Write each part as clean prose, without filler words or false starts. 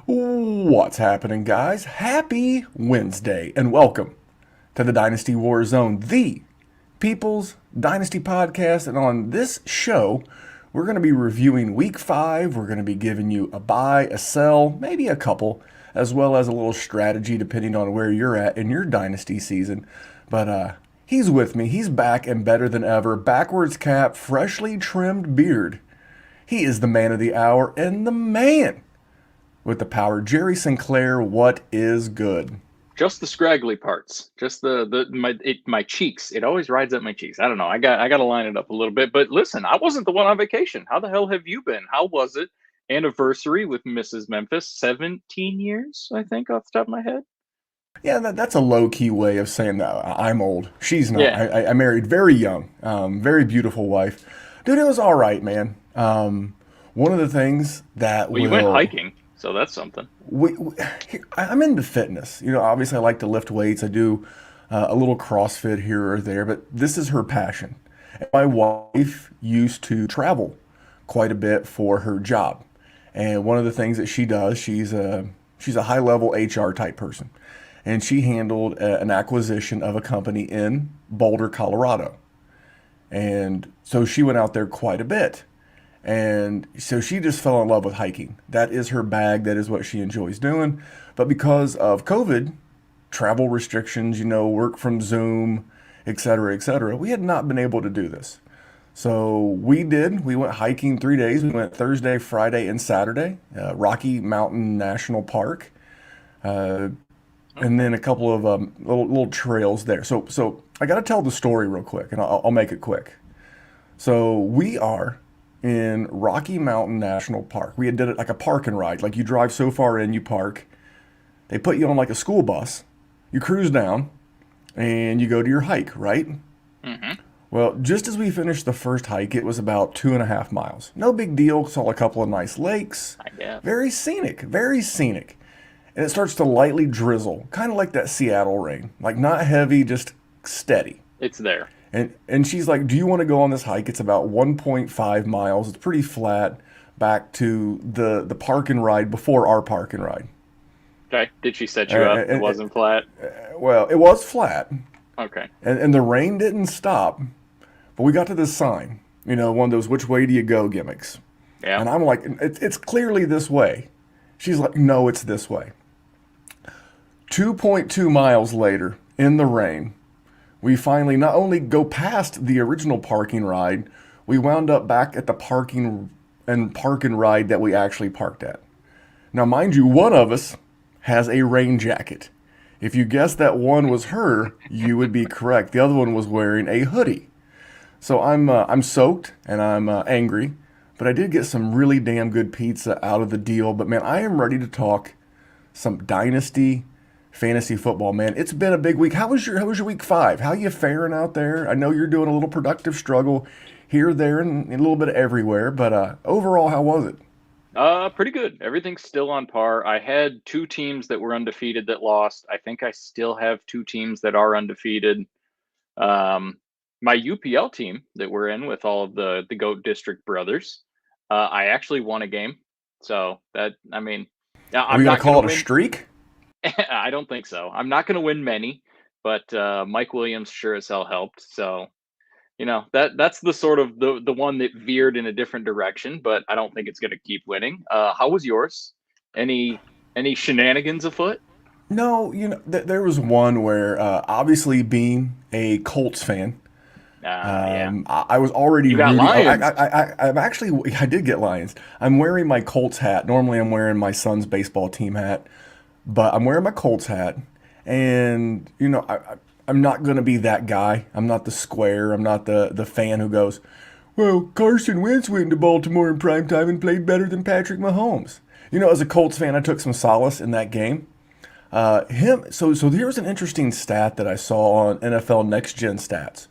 What's happening, guys? Happy Wednesday, and welcome to the Dynasty WarZone, the People's Dynasty podcast. And on this show, we're going to be reviewing Week 5. We're going to be giving you a buy, a sell, maybe a couple, as well as a little strategy depending on where you're at in your Dynasty season. But he's with me. He's back and better than ever. Backwards cap, freshly trimmed beard. He is the man of the hour and the man with the power. Jerry Sinclair, what is good? Just the scraggly parts, just my cheeks. It always rides up my cheeks. I don't know. I got to line it up a little bit. But listen, I wasn't the one on vacation. How the hell have you been? How was it? Anniversary with Mrs. Memphis, 17 years, I think, off the top of my head. Yeah, that's a low-key way of saying that I'm old. She's not. Yeah. I married very young, very beautiful wife. Dude, it was all right, man. One of the things that Well, you went hiking, so that's something. I'm into fitness. You know, obviously I like to lift weights. I do a little CrossFit here or there, but this is her passion. And my wife used to travel quite a bit for her job. And one of the things that she does, she's a high-level HR type person. And she handled an acquisition of a company in Boulder, Colorado. And so she went out there quite a bit. And so she just fell in love with hiking. That is her bag. That is what she enjoys doing. But because of COVID, travel restrictions, work from Zoom, et cetera, we had not been able to do this. So we did. We went hiking 3 days. We went Thursday, Friday, and Saturday, Rocky Mountain National Park, and then a couple of little trails there. So I got to tell the story real quick, and I'll make it quick. So we are in Rocky Mountain National Park. We had did it like a park and ride. Like you drive so far in, you park. They put you on like a school bus. You cruise down, and you go to your hike, right? Mm-hmm. Well, just as we finished the first hike, it was about 2.5 miles. No big deal. Saw a couple of nice lakes. I guess. Very scenic, very scenic. And it starts to lightly drizzle, kind of like that Seattle rain. Like not heavy, just steady. It's there. And she's like, do you want to go on this hike? It's about 1.5 miles. It's pretty flat back to the park and ride before our park and ride. Okay. Did she set you up? It wasn't flat? Well, it was flat. Okay. And the rain didn't stop. But we got to this sign, one of those which way do you go gimmicks. Yeah. And I'm like, it's clearly this way. She's like, no, it's this way. 2.2 miles later, in the rain, we finally not only go past the original parking ride, we wound up back at the park and ride that we actually parked at. Now, mind you, one of us has a rain jacket. If you guessed that one was her, you would be correct. The other one was wearing a hoodie. So I'm soaked and I'm angry, but I did get some really damn good pizza out of the deal. But man, I am ready to talk some Dynasty fantasy football, man. It's been a big week. How was your week 5? How you faring out there? I know you're doing a little productive struggle here, there, and a little bit everywhere, but overall, how was it? Pretty good. Everything's still on par. I had 2 teams that were undefeated that lost. I think I still have 2 teams that are undefeated. My UPL team that we're in with all of the GOAT District brothers, I actually won a game. So that, I mean, Are we going to call it a streak? I don't think so. I'm not going to win many, but Mike Williams sure as hell helped. So, that's the sort of the one that veered in a different direction, but I don't think it's going to keep winning. How was yours? Any shenanigans afoot? No, there was one where obviously being a Colts fan, Yeah. I was already You got rooting. Lions. I did get Lions. I'm wearing my Colts hat. Normally, I'm wearing my son's baseball team hat, but I'm wearing my Colts hat, and I'm not going to be that guy. I'm not the square. I'm not the fan who goes, well, Carson Wentz went to Baltimore in primetime and played better than Patrick Mahomes. As a Colts fan, I took some solace in that game. So here's an interesting stat that I saw on NFL Next Gen Stats.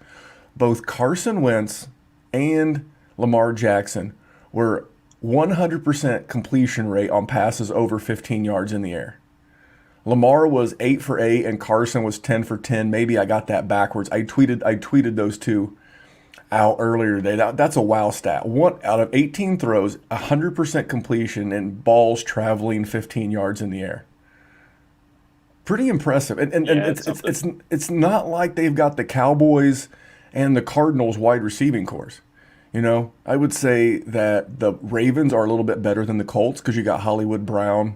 Both Carson Wentz and Lamar Jackson were 100% completion rate on passes over 15 yards in the air. Lamar was 8 for 8 and Carson was 10 for 10. Maybe I got that backwards. I tweeted those two. out earlier today. That's a wow stat. One out of 18 throws, 100% completion, and balls traveling 15 yards in the air. Pretty impressive. And Yeah, it's something. it's not like they've got the Cowboys and the Cardinals wide receiving cores. I would say that the Ravens are a little bit better than the Colts because you got Hollywood Brown,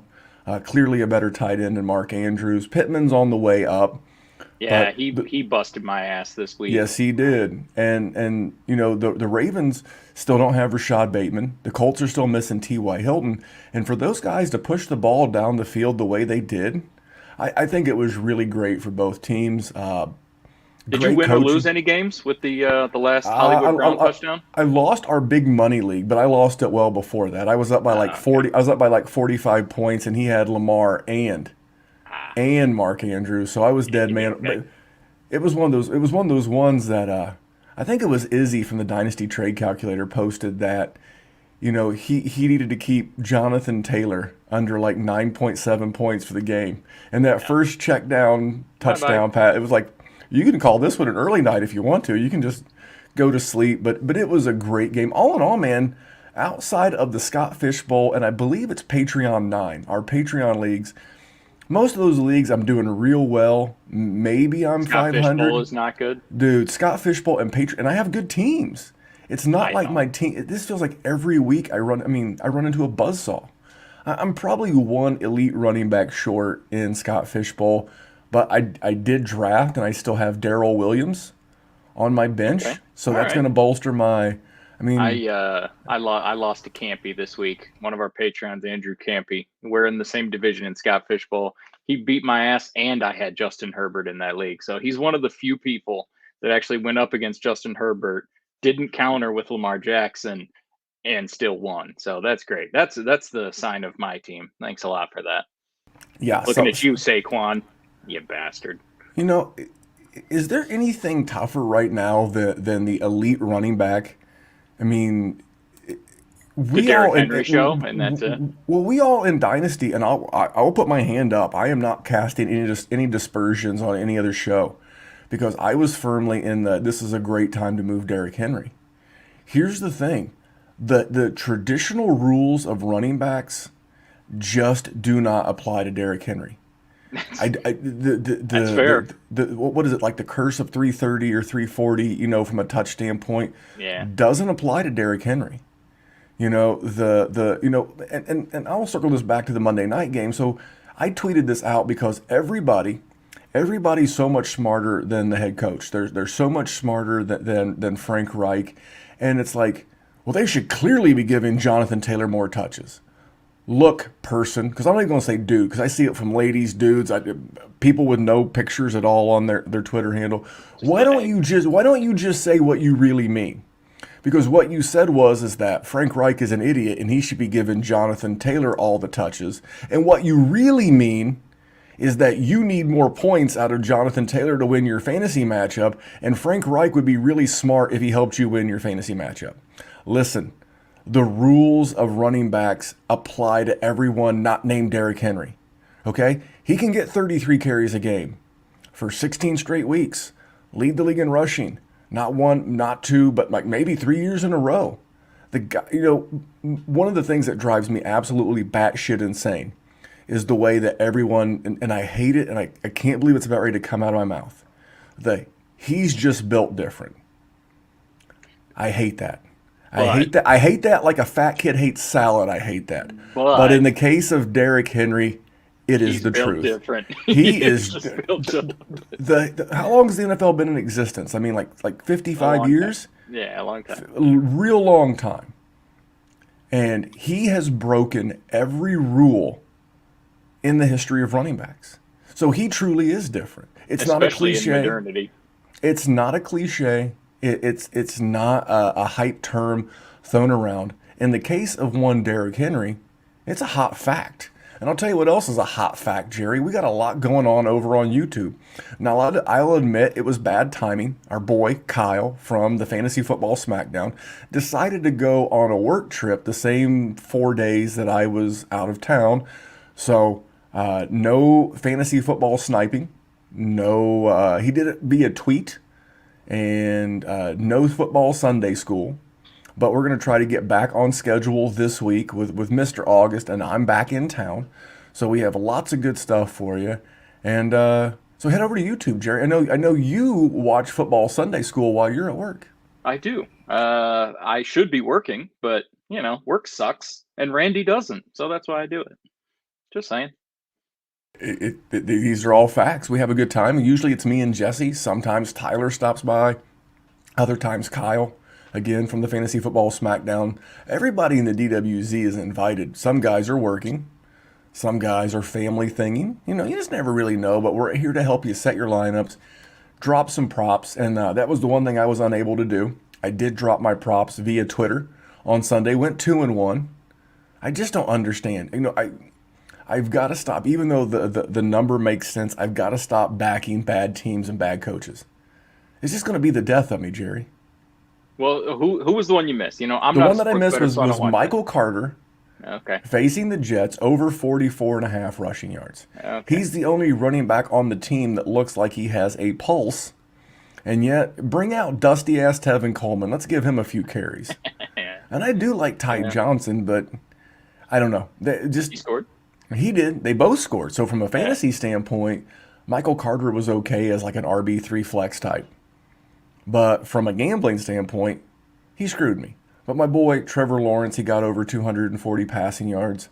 clearly a better tight end than Mark Andrews. Pittman's on the way up, Yeah, but he busted my ass this week. yes, he did. And the Ravens still don't have Rashad Bateman. The Colts are still missing T.Y. Hilton. And for those guys to push the ball down the field the way they did, I think it was really great for both teams. Did you Great win or coaching. lose any games with the last I, Hollywood Brown I, touchdown? I lost our big money league, but I lost it well before that. I was up by like Okay. 40. I was up by like 45 points, and he had Lamar Ah, and Mark Andrews, so I was dead man. okay. But it was one of those. It was one of those ones that I think it was Izzy from the Dynasty Trade Calculator posted that he needed to keep Jonathan Taylor under like 9.7 points for the game, and that first check down Bye bye. touchdown pat. It was like you can call this one an early night if you want to. You can just go to sleep. But it was a great game. All in all, man. Outside of the Scott Fish Bowl, and I believe it's Patreon 9, our Patreon leagues. Most of those leagues, I'm doing real well. Maybe I'm Scott Fishbowl 500. is not good. Dude, Scott Fishbowl and Patriot, and I have good teams. It's not I like don't. my team. This feels like every week I run into a buzzsaw. I'm probably one elite running back short in Scott Fishbowl, but I did draft, and I still have Darrell Williams on my Okay. bench, so All that's right. going to bolster my. I mean, I lost to Campy this week. One of our patrons, Andrew Campy. We're in the same division in Scott Fishbowl. He beat my ass, and I had Justin Herbert in that league. So he's one of the few people that actually went up against Justin Herbert, didn't counter with Lamar Jackson, and still won. So that's great. That's the sign of my team. Thanks a lot for that. yeah. Looking So at you, Saquon, you bastard. you know, is there anything tougher right now than the elite running back? I mean, The we Derrick all Henry show, and that's it. well, we all in Dynasty, and I'll put my hand up. I am not casting any dispersions on any other show because I was firmly in the this is a great time to move Derrick Henry. Here's the thing: the traditional rules of running backs just do not apply to Derrick Henry. That's fair. What is it like the curse of 330 or 340? From a touch standpoint, Yeah. doesn't apply to Derrick Henry. And I'll circle this back to the Monday night game. So I tweeted this out because everybody's so much smarter than the head coach. They're so much smarter than Frank Reich, and it's like, well, they should clearly be giving Jonathan Taylor more touches. Look, person, because I'm not even going to say dude, because I see it from ladies, dudes, people with no pictures at all on their Twitter handle. Why the don't name. you just say what you really mean? Because what you said is that Frank Reich is an idiot and he should be giving Jonathan Taylor all the touches. And what you really mean is that you need more points out of Jonathan Taylor to win your fantasy matchup, and Frank Reich would be really smart if he helped you win your fantasy matchup. Listen, the rules of running backs apply to everyone not named Derrick Henry. Okay? He can get 33 carries a game for 16 straight weeks, lead the league in rushing. Not one, not two, but like maybe 3 years in a row. The guy, one of the things that drives me absolutely batshit insane is the way that everyone, and I hate it, and I can't believe it's about ready to come out of my mouth. He's just built different. I hate that. I But hate that. I hate that like a fat kid hates salad. I hate that. But in but the case of Derrick Henry, it is he's the built truth. different. He He's is just built different. how long has the NFL been in existence? I mean, like A 55 long time. years, Yeah, a long time. a real long time. And he has broken every rule in the history of running backs. So he truly is different. It's not a Especially in cliche. modernity. It's not a cliche. It's not a hype term thrown around. In the case of one Derrick Henry, it's a hot fact. And I'll tell you what else is a hot fact, Jerry. We got a lot going on over on YouTube. Now, I'll admit it was bad timing. Our boy, Kyle, from the Fantasy Football Smackdown, decided to go on a work trip the same 4 days that I was out of town. So, no fantasy football sniping. No, he did it via tweet. and no football Sunday school. But we're going to try to get back on schedule this week with Mr. August, and I'm back in town. So we have lots of good stuff for you. And so head over to YouTube, Jerry. I know you watch football Sunday school while you're at work. I do. I should be working, but work sucks, and Randy doesn't, so that's why I do it. Just saying. These are all facts. We have a good time. Usually it's me and Jesse. Sometimes Tyler stops by. Other times Kyle, again from the Fantasy Football Smackdown. Everybody in the DWZ is invited. Some guys are working. Some guys are family thinging. You just never really know, but we're here to help you set your lineups, drop some props, and that was the one thing I was unable to do. I did drop my props via Twitter on Sunday, went 2-1. I just don't understand. I've got to stop, even though the number makes sense, I've got to stop backing bad teams and bad coaches. It's just going to be the death of me, Jerry. Well, who was the one you missed? I'm the not one that I missed was Michael that. Carter. Okay. Facing the Jets, over 44.5 rushing yards. Okay. He's the only running back on the team that looks like he has a pulse. And yet, bring out dusty-ass Tevin Coleman. Let's give him a few carries. And I do like Ty Johnson, but I don't know. He scored? He did. They both scored. So from a fantasy standpoint, Michael Carter was okay as like an RB3 flex type. But from a gambling standpoint, he screwed me. But my boy, Trevor Lawrence, he got over 240 passing yards.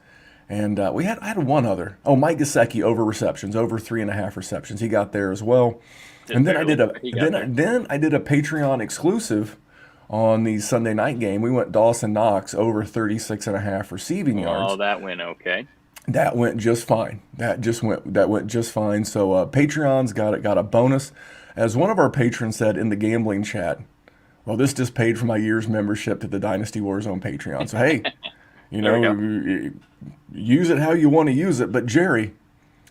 And I had one other. Oh, Mike Gaseki, over receptions, over 3.5 receptions. He got there as well. And then I did a Patreon exclusive on the Sunday night game. We went Dawson Knox over 36.5 receiving yards. Oh, that went okay. That went just fine. That went just fine. So Patreon's got a bonus. As one of our patrons said in the gambling chat, well, this just paid for my year's membership to the Dynasty WarZone Patreon. So, hey, use it how you want to use it. But, Jerry,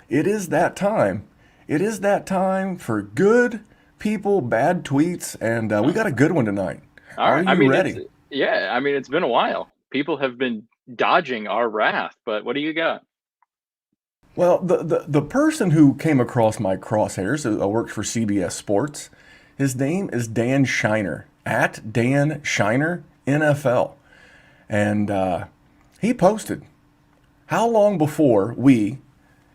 it is that time. It is that time for good people, bad tweets, and we got a good one tonight. All right. Are you ready? It's been a while. People have been dodging our wrath, but what do you got? Well, the person who came across my crosshairs works for CBS Sports. His name is Dan Shiner, at Dan Shiner NFL. And he posted, how long before we,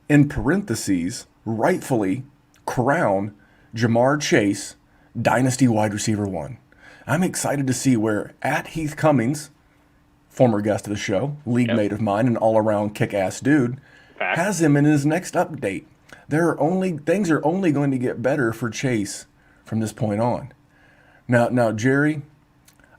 in parentheses, rightfully crown Jamar Chase Dynasty wide receiver 1? I'm excited to see where at Heath Cummings, former guest of the show, league mate of mine, an all-around kick-ass dude, has him in his next update. Things are only going to get better for Chase from this point on. Now, Jerry,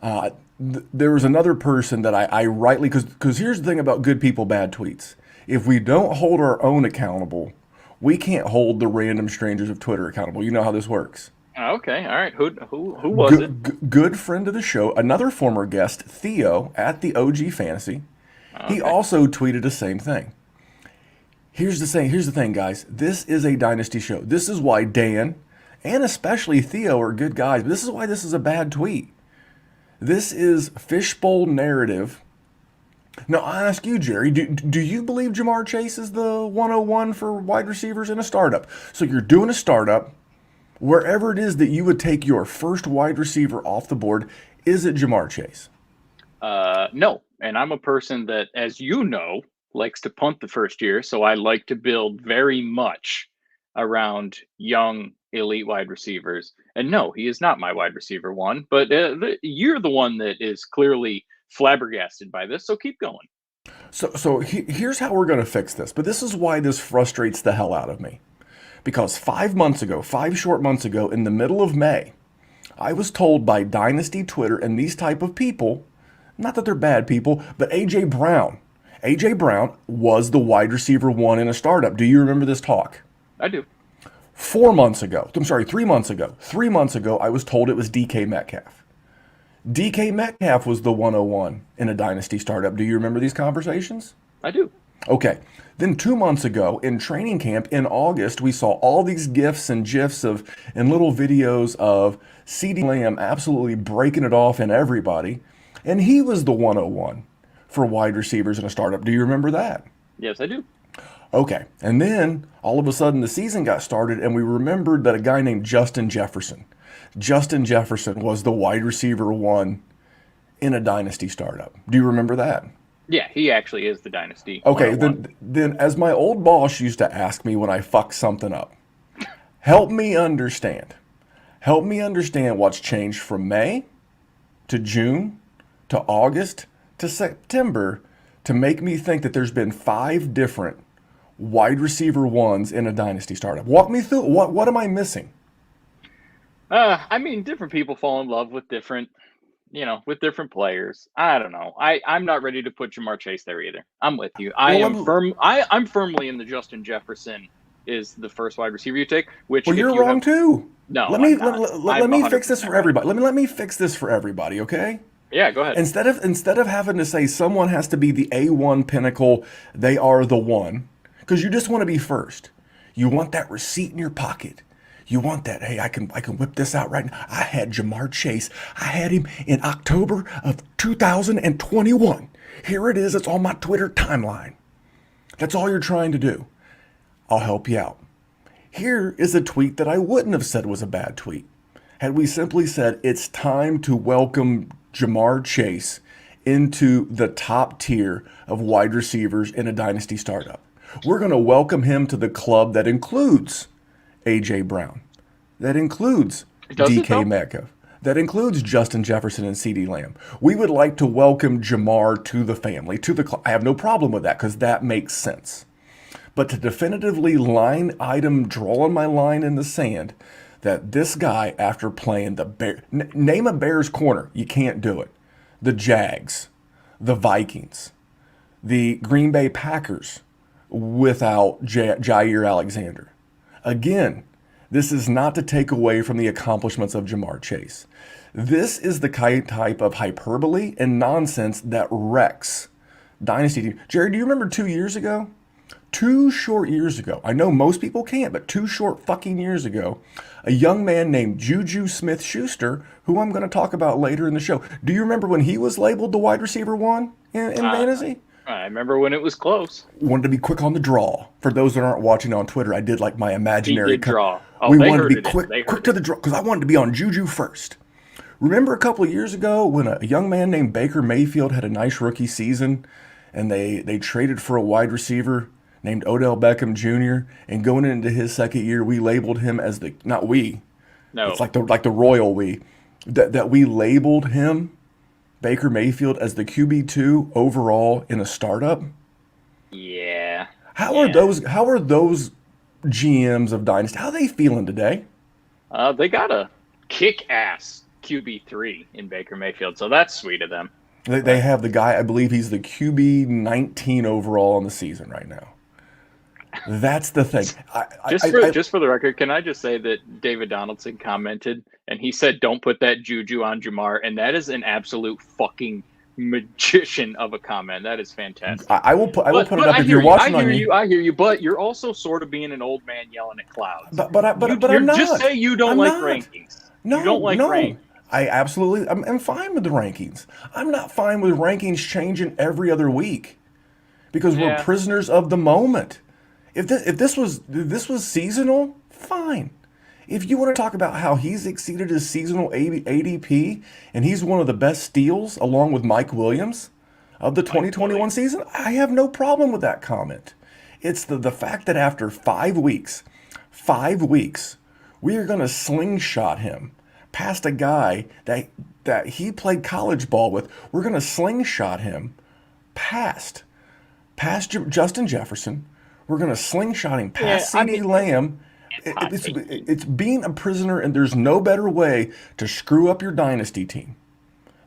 there was another person that I rightly, because here's the thing about good people, bad tweets. If we don't hold our own accountable, we can't hold the random strangers of Twitter accountable. You know how this works. Okay, all right. Who was it? Good friend of the show, another former guest, Theo, at the OG Fantasy. Okay. He also tweeted the same thing. Here's the thing, guys. This is a Dynasty show. This is why Dan and especially Theo are good guys. But this is why this is a bad tweet. This is fishbowl narrative. Now, I ask you, Jerry, do you believe Jamar Chase is the 101 for wide receivers in a startup? So you're doing a startup. Wherever it is that you would take your first wide receiver off the board, is it Jamar Chase? No. And I'm a person that, as you know, likes to punt the first year. So I like to build very much around young elite wide receivers. And no, he is not my wide receiver 1, but you're the one that is clearly flabbergasted by this. So keep going. So here's how we're going to fix this. But this is why this frustrates the hell out of me. Because 5 short months ago, in the middle of May, I was told by Dynasty Twitter and these type of people, not that they're bad people, but A.J. Brown was the wide receiver 1 in a startup. Do you remember this talk? I do. 3 months ago, I was told it was DK Metcalf. DK Metcalf was the 101 in a Dynasty startup. Do you remember these conversations? I do. Okay. Then 2 months ago in training camp in August, we saw all these GIFs and GIFs and little videos of CeeDee Lamb absolutely breaking it off in everybody. And he was the 101 for wide receivers in a startup. Do you remember that? Yes, I do. Okay. And then all of a sudden the season got started and we remembered that a guy named Justin Jefferson Justin Jefferson was the wide receiver one in a dynasty startup. Do you remember that? Yeah, he actually is the Dynasty Okay, 101. then as my old boss used to ask me when I fuck something up, help me understand. Help me understand what's changed from May to June to August to September to make me think that there's been 5 different wide receiver ones in a dynasty startup. Walk me through what am I missing? I mean, different people fall in love with different players. I don't know. I'm not ready to put Jamar Chase there either. I'm with you. Well, let I'm firmly in the Justin Jefferson is the first wide receiver you take. Which Well, if you're you wrong have too. no, Let I'm me not. let I'm me fix this 100% for right. everybody. Let me fix this for everybody, okay? Yeah, go ahead. Instead of having to say someone has to be the A1 pinnacle, they are the one, because you just want to be first. You want that receipt in your pocket. You want that, hey, I can whip this out right now. I had Jamar Chase. I had him in October of 2021. Here it is. It's on my Twitter timeline. That's all you're trying to do. I'll help you out. Here is a tweet that I wouldn't have said was a bad tweet. Had we simply said it's time to welcome Jamar Chase into the top tier of wide receivers in a dynasty startup. We're going to welcome him to the club that includes A.J. Brown, that includes Does it DK though? Metcalf, that includes Justin Jefferson and CeeDee Lamb. We would like to welcome Jamar to the family, to the club. I have no problem with that because that makes sense. But to definitively drawing my line in the sand, that this guy, after playing name a Bears corner, you can't do it. The Jags, the Vikings, the Green Bay Packers without Jair Alexander. Again, this is not to take away from the accomplishments of Jamar Chase. This is the type of hyperbole and nonsense that wrecks dynasty teams. Jerry, do you remember 2 years ago? 2 short years ago, I know most people can't, but 2 short fucking years ago, a young man named Juju Smith-Schuster, who I'm going to talk about later in the show. Do you remember when he was labeled the wide receiver one in fantasy? I remember when it was close. Wanted to be quick on the draw. For those that aren't watching on Twitter, I did like my He imaginary did draw. Oh, we they wanted to be heard it. quick, They quick heard to it. the draw because I wanted to be on Juju first. Remember a couple of years ago when a young man named Baker Mayfield had a nice rookie season, and they traded for a wide receiver named Odell Beckham Jr. And going into his second year, we labeled him as not we. No. It's like the royal we. That we labeled him, Baker Mayfield, as the QB2 overall in a startup. Yeah. How are those GMs of Dynasty? How are they feeling today? They got a kick-ass QB3 in Baker Mayfield, so that's sweet of them. They have the guy, I believe he's the QB 19 overall on the season right now. That's the thing. Just for the record, can I just say that David Donaldson commented and he said, "Don't put that juju on Jamar," and that is an absolute fucking magician of a comment. That is fantastic. I will put it up if you're you. watching I on hear you. I hear you. But you're also sort of being an old man yelling at clouds. But I'm not. Just say you don't like rankings. No, you don't like rankings. I'm fine with the rankings. I'm not fine with rankings changing every other week because we're prisoners of the moment. If this was seasonal, fine. If you want to talk about how he's exceeded his seasonal ADP and he's one of the best steals along with Mike Williams of the 2021 season, I have no problem with that comment. It's the fact that after 5 weeks, we are going to slingshot him past a guy that he played college ball with. We're going to slingshot him past Justin Jefferson. We're going to slingshot him past CeeDee Lamb. It's being a prisoner, and there's no better way to screw up your dynasty team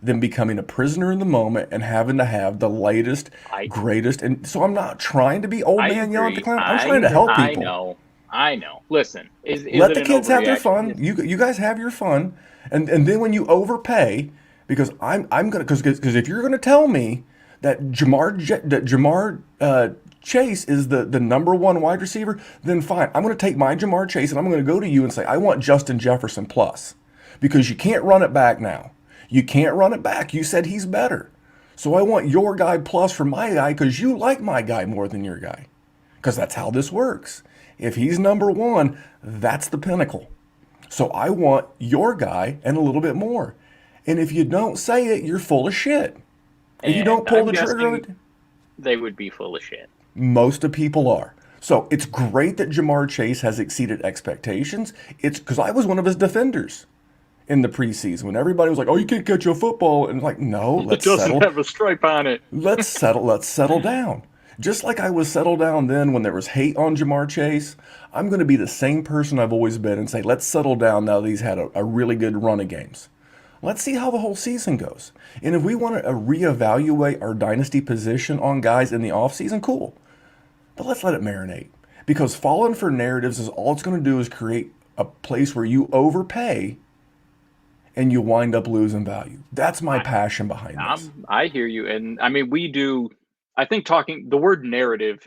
than becoming a prisoner in the moment and having to have the latest, greatest. And so I'm not trying to be old man yelling at the clown. I'm trying to help people. I know. Listen, let the kids have their fun. You guys have your fun, and then when you overpay, because I'm gonna because if you're gonna tell me that Jamar Chase is the number one wide receiver, then fine. I'm going to take my Jamar Chase and I'm going to go to you and say, I want Justin Jefferson plus. Because you can't run it back now. You can't run it back. You said he's better. So I want your guy plus for my guy because you like my guy more than your guy. Because that's how this works. If he's number one, that's the pinnacle. So I want your guy and a little bit more. And if you don't say it, you're full of shit. If you don't And pull I'm the trigger on guessing it, they would be full of shit. most of people are. So it's great that Jamar Chase has exceeded expectations. It's because I was one of his defenders in the preseason when everybody was like, "Oh, you can't catch a football," and like, no, It doesn't have a stripe on it. let's settle down. Just like I was settled down then when there was hate on Jamar Chase, I'm going to be the same person I've always been and say, let's settle down now that he's had a really good run of games. Let's see how the whole season goes. And if we want to reevaluate our dynasty position on guys in the offseason, cool. But let's let it marinate. Because falling for narratives is all it's going to do is create a place where you overpay and you wind up losing value. That's my passion behind this. I hear you. And I mean, we do, I think the word narrative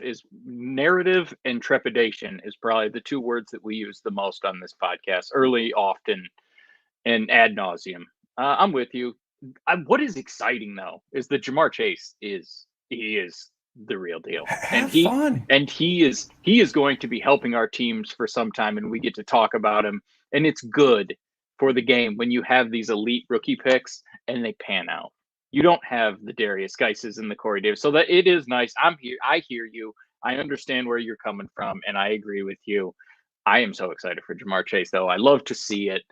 and trepidation is probably the two words that we use the most on this podcast, early, often, and ad nauseum. I'm with you. What is exciting though is that Jamar Chase is the real deal, and Have fun. he is going to be helping our teams for some time, and we get to talk about him, and it's good for the game when you have these elite rookie picks and they pan out. You don't have the Darius Geises and the Corey Davis, so that it is nice. I'm here. I hear you. I understand where you're coming from, and I agree with you. I am so excited for Jamar Chase, though. I love to see it.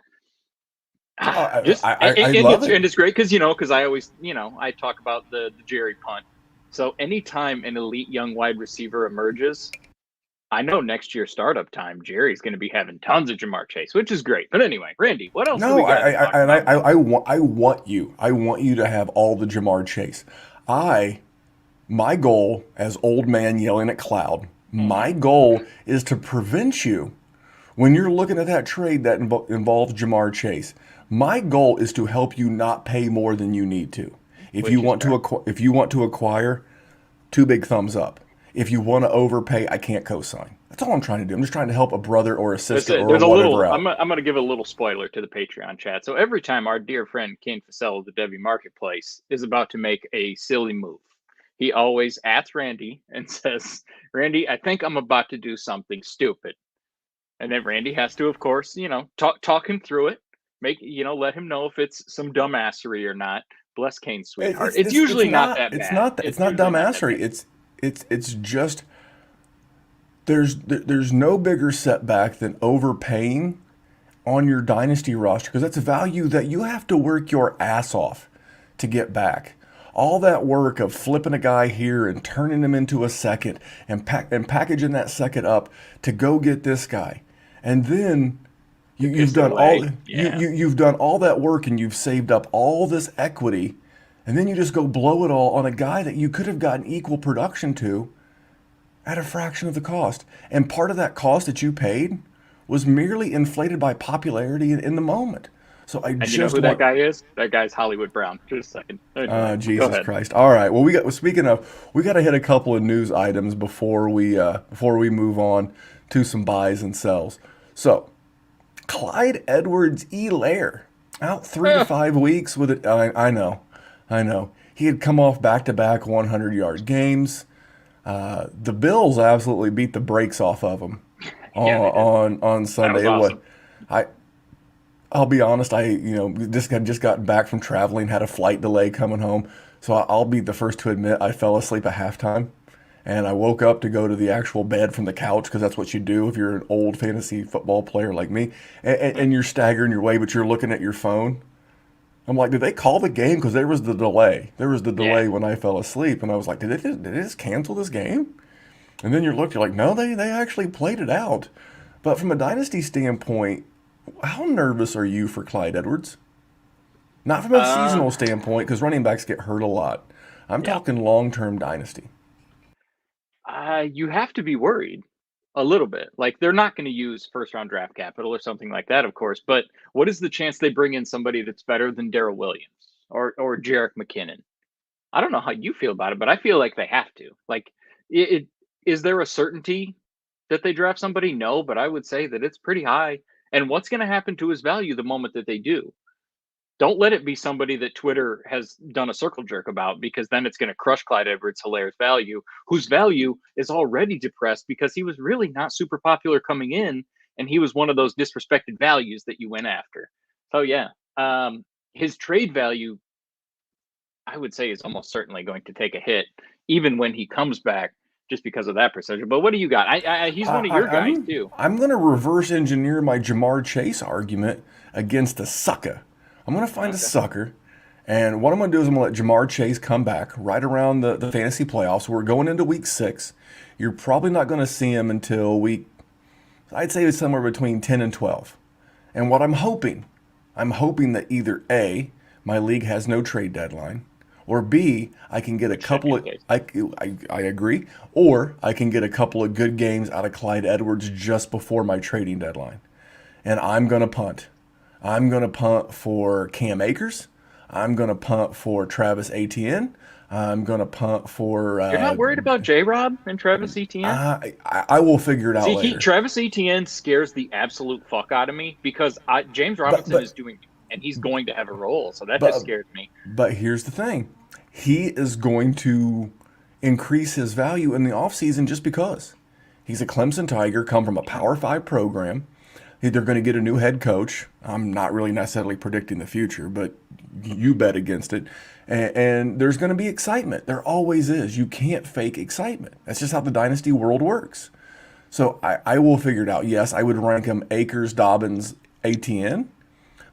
I love it. And it's great because I always I talk about the Jerry punt. So anytime an elite young wide receiver emerges, I know next year startup time Jerry's going to be having tons of Jamar Chase, which is great. But anyway, Randy, what else do we No, got? I want you to have all the Jamar Chase. My goal as old man yelling at cloud, my goal is to prevent you when you're looking at that trade that involves Jamar Chase. My goal is to help you not pay more than you need to. If you want to acquire, two big thumbs up. If you want to overpay, I can't co-sign. That's all I'm trying to do. I'm just trying to help a brother or a sister or whatever out. I'm going to give a little spoiler to the Patreon chat. So every time our dear friend Kane Fasell of the Debbie Marketplace is about to make a silly move, he always asks Randy and says, "Randy, I think I'm about to do something stupid." And then Randy has to, of course, talk him through it, let him know if it's some dumbassery or not. Bless Kane's sweetheart. It's usually not that bad. It's not dumbassery. It's just there's no bigger setback than overpaying on your dynasty roster because that's a value that you have to work your ass off to get back. All that work of flipping a guy here and turning him into a second and packaging that second up to go get this guy, and then you've done all that work and you've saved up all this equity, and then you just go blow it all on a guy that you could have gotten equal production to at a fraction of the cost. And part of that cost that you paid was merely inflated by popularity in the moment. So you know who that guy is? That guy's Hollywood Brown. Just a second. Jesus Christ! All right. Well, we got to hit a couple of news items before we move on to some buys and sells. So, Clyde Edwards-Helaire out 3 to 5 weeks with it. I know. He had come off back-to-back 100-yard games. The Bills absolutely beat the brakes off of him on Sunday. That was awesome. I'll be honest, just got back from traveling, had a flight delay coming home. So I'll be the first to admit I fell asleep at halftime. And I woke up to go to the actual bed from the couch because that's what you do if you're an old fantasy football player like me. And you're staggering your way, but you're looking at your phone. I'm like, did they call the game? Because there was the delay. There was the delay when I fell asleep. And I was like, did they just cancel this game? And then you're like, no, they actually played it out. But from a dynasty standpoint, how nervous are you for Clyde Edwards? Not from a seasonal standpoint, because running backs get hurt a lot. I'm talking long-term dynasty. You have to be worried a little bit. Like, they're not going to use first-round draft capital or something like that, of course. But what is the chance they bring in somebody that's better than Darrell Williams or Jerick McKinnon? I don't know how you feel about it, but I feel like they have to. Like, is there a certainty that they draft somebody? No, but I would say that it's pretty high. And what's going to happen to his value the moment that they do? Don't let it be somebody that Twitter has done a circle jerk about, because then it's going to crush Clyde Edwards-Helaire's value, whose value is already depressed because he was really not super popular coming in. and he was one of those disrespected values that you went after. So yeah, his trade value, I would say, is almost certainly going to take a hit, even when he comes back, just because of that percentage. But what do you got? He's one of your guys too. I'm going to reverse engineer my Jamar Chase argument against a sucker. I'm going to find a sucker, and what I'm going to do is I'm going to let Jamar Chase come back right around the fantasy playoffs. We're going into week 6. You're probably not going to see him until I'd say it's somewhere between 10 and 12. And what I'm hoping that either A, my league has no trade deadline, or B, I can get a couple of I agree, or I can get a couple of good games out of Clyde Edwards just before my trading deadline. And I'm going to punt. I'm going to punt for Cam Akers. I'm going to punt for Travis Etienne. I'm going to punt for... You're not worried about J-Rob and Travis Etienne? I will figure it out later. Travis Etienne scares the absolute fuck out of me because James Robinson is doing... and he's going to have a role, so that just scared me. But here's the thing. He is going to increase his value in the offseason just because. He's a Clemson Tiger, come from a Power 5 program. They're going to get a new head coach. I'm not really necessarily predicting the future, but you bet against it. And there's going to be excitement. There always is. You can't fake excitement. That's just how the Dynasty world works. So I will figure it out. Yes, I would rank him Akers, Dobbins, ATN.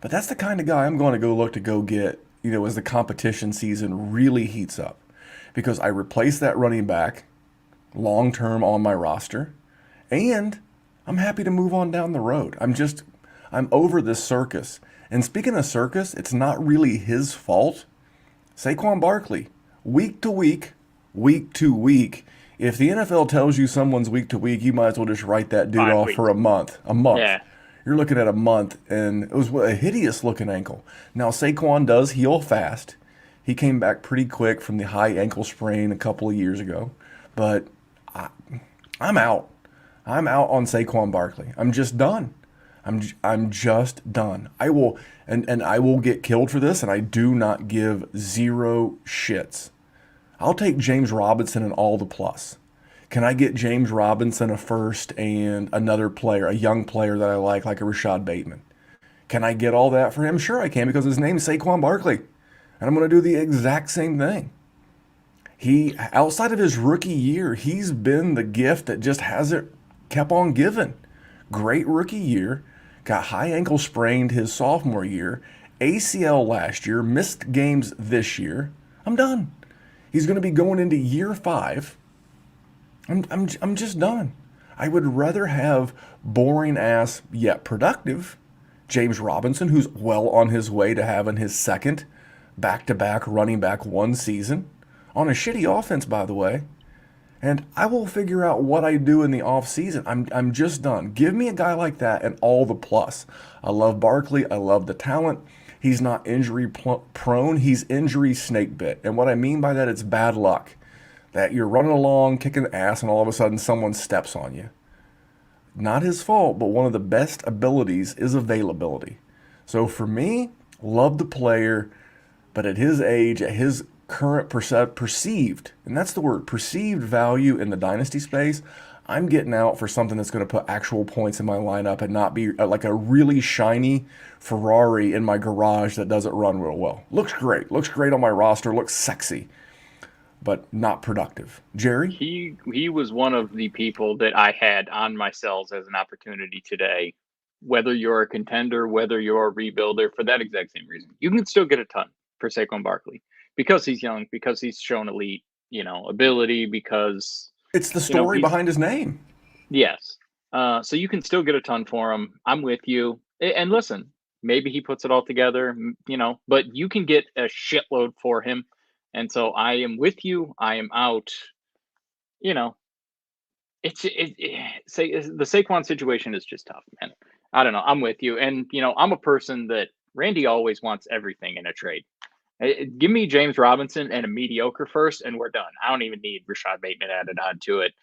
But that's the kind of guy I'm going to go look to go get, as the competition season really heats up. Because I replace that running back long-term on my roster. And I'm happy to move on down the road. I'm over this circus. And speaking of circus, it's not really his fault. Saquon Barkley, week to week, if the NFL tells you someone's week to week, you might as well just write that dude off for a month. Yeah. You're looking at a month, and it was a hideous-looking ankle. Now, Saquon does heal fast. He came back pretty quick from the high ankle sprain a couple of years ago. But I'm out. I'm out on Saquon Barkley. I'm just done. I'm just done. I will get killed for this, and I do not give zero shits. I'll take James Robinson and all the plus. Can I get James Robinson a first and another player, a young player that I like a Rashad Bateman? Can I get all that for him? Sure I can, because his name's Saquon Barkley. And I'm going to do the exact same thing. He, outside of his rookie year, he's been the gift that just hasn't kept on giving. Great rookie year. Got high ankle sprained his sophomore year. ACL last year. Missed games this year. I'm done. He's going to be going into year 5. I'm just done. I would rather have boring ass yet productive James Robinson, who's well on his way to having his second back-to-back running back 1 season on a shitty offense, by the way. And I will figure out what I do in the offseason. I'm just done. Give me a guy like that and all the plus. I love Barkley. I love the talent. He's not injury prone. He's injury snake bit. And what I mean by that, it's bad luck. That you're running along, kicking ass, and all of a sudden someone steps on you. Not his fault, but one of the best abilities is availability. So for me, love the player, but at his age, at his current perceived, and that's the word, perceived value in the dynasty space, I'm getting out for something that's going to put actual points in my lineup and not be like a really shiny Ferrari in my garage that doesn't run real well. Looks great on my roster, looks sexy, but not productive. Jerry? He was one of the people that I had on my cells as an opportunity today. Whether you're a contender, whether you're a rebuilder, for that exact same reason. You can still get a ton for Saquon Barkley because he's young, because he's shown elite, ability, because it's the story behind his name. Yes. So you can still get a ton for him. I'm with you. And listen, maybe he puts it all together, but you can get a shitload for him. And so I am with you. I am out. The Saquon situation is just tough, man. I don't know. I'm with you. And, I'm a person that Randy always wants everything in a trade. Give me James Robinson and a mediocre first, and we're done. I don't even need Rashad Bateman added on to it.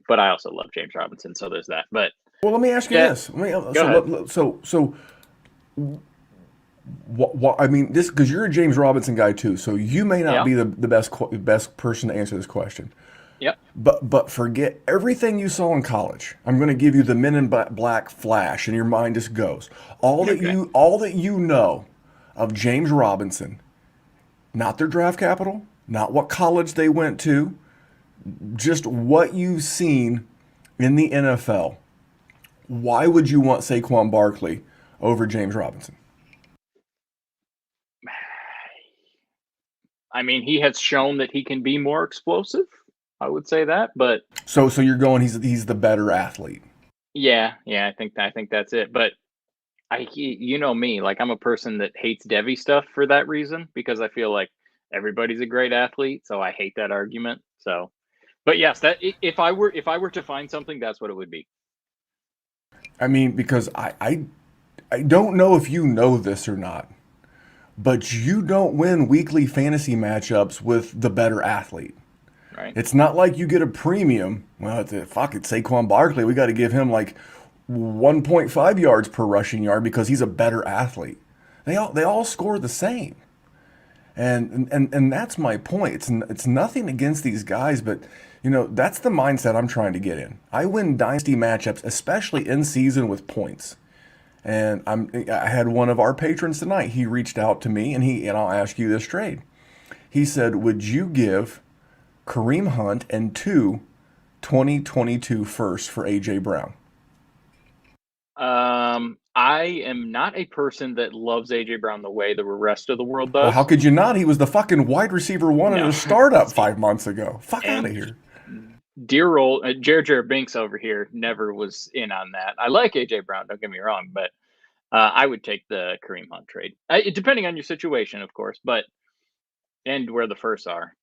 But I also love James Robinson, so there's that. But well, let me ask you this. What I mean, this because you're a James Robinson guy too, so you may not be the best person to answer this question. Yep. But forget everything you saw in college. I'm going to give you the Men in Black flash, and your mind just goes. Okay. All that you know of James Robinson, not their draft capital, not what college they went to, just what you've seen in the NFL. Why would you want Saquon Barkley over James Robinson? I mean, he has shown that he can be more explosive. I would say that, but So you're going he's the better athlete. yeah, I think that's it. But you know me, like I'm a person that hates Devi stuff for that reason because I feel like everybody's a great athlete, so I hate that argument. So, but yes, if I were to find something, that's what it would be. I mean, because I don't know if you know this or not, but you don't win weekly fantasy matchups with the better athlete. Right. It's not like you get a premium. Well, fuck it, Saquon Barkley. We got to give him like 1.5 yards per rushing yard because he's a better athlete. They all score the same, and that's my point. It's nothing against these guys, but that's the mindset I'm trying to get in. I win dynasty matchups, especially in season with points. And I had one of our patrons tonight. He reached out to me and I'll ask you this trade. He said, "Would you give Kareem Hunt and 2022 firsts for AJ Brown?" I am not a person that loves AJ Brown the way the rest of the world Well, how does. could you not? He was the fucking wide receiver one in No, a startup see, 5 months ago. Fuck out of and here. dear old Jared Binks over here never was in on that. I like AJ Brown, don't get me wrong, but I would take the Kareem Hunt trade, depending on your situation, of course, but and where the firsts are.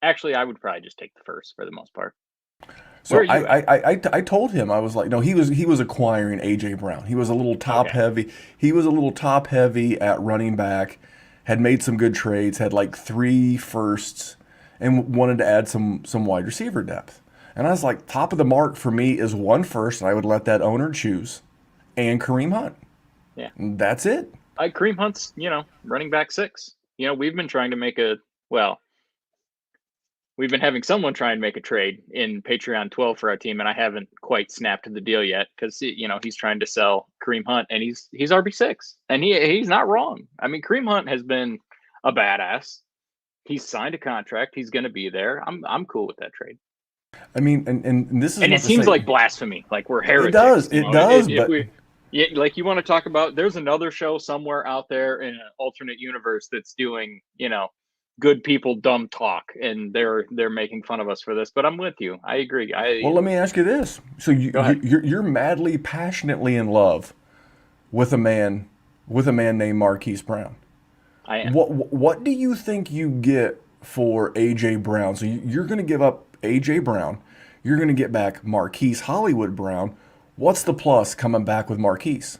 Actually, I would probably just take the first for the most part. Where are So you at? I told him, I was like, no, he was acquiring AJ Brown. He was a little top Okay. heavy. He was a little top heavy at running back. Had made some good trades. Had like 3 firsts, and wanted to add some wide receiver depth. And I was like, top of the mark for me is 1 first, and I would let that owner choose, and Kareem Hunt. Yeah. And that's it. Kareem Hunt's, running back 6. We've been trying to well, we've been having someone try and make a trade in Patreon 12 for our team, and I haven't quite snapped the deal yet because he's trying to sell Kareem Hunt, and he's RB6, and he's not wrong. I mean, Kareem Hunt has been a badass. He's signed a contract. He's going to be there. I'm cool with that trade. I mean, and this is And not it to seems say like blasphemy, like we're it heretics. does, it does, If but we, yeah, like you want to talk about, there's another show somewhere out there in an alternate universe that's doing, good people dumb talk, and they're making fun of us for this. But I'm with you. I agree. well, let me ask you this: so Go ahead. you're madly, passionately in love with a man named Marquise Brown. I am. What do you think you get for AJ Brown? So you're going to give up AJ Brown, you're going to get back Marquise Hollywood Brown. What's the plus coming back with Marquise?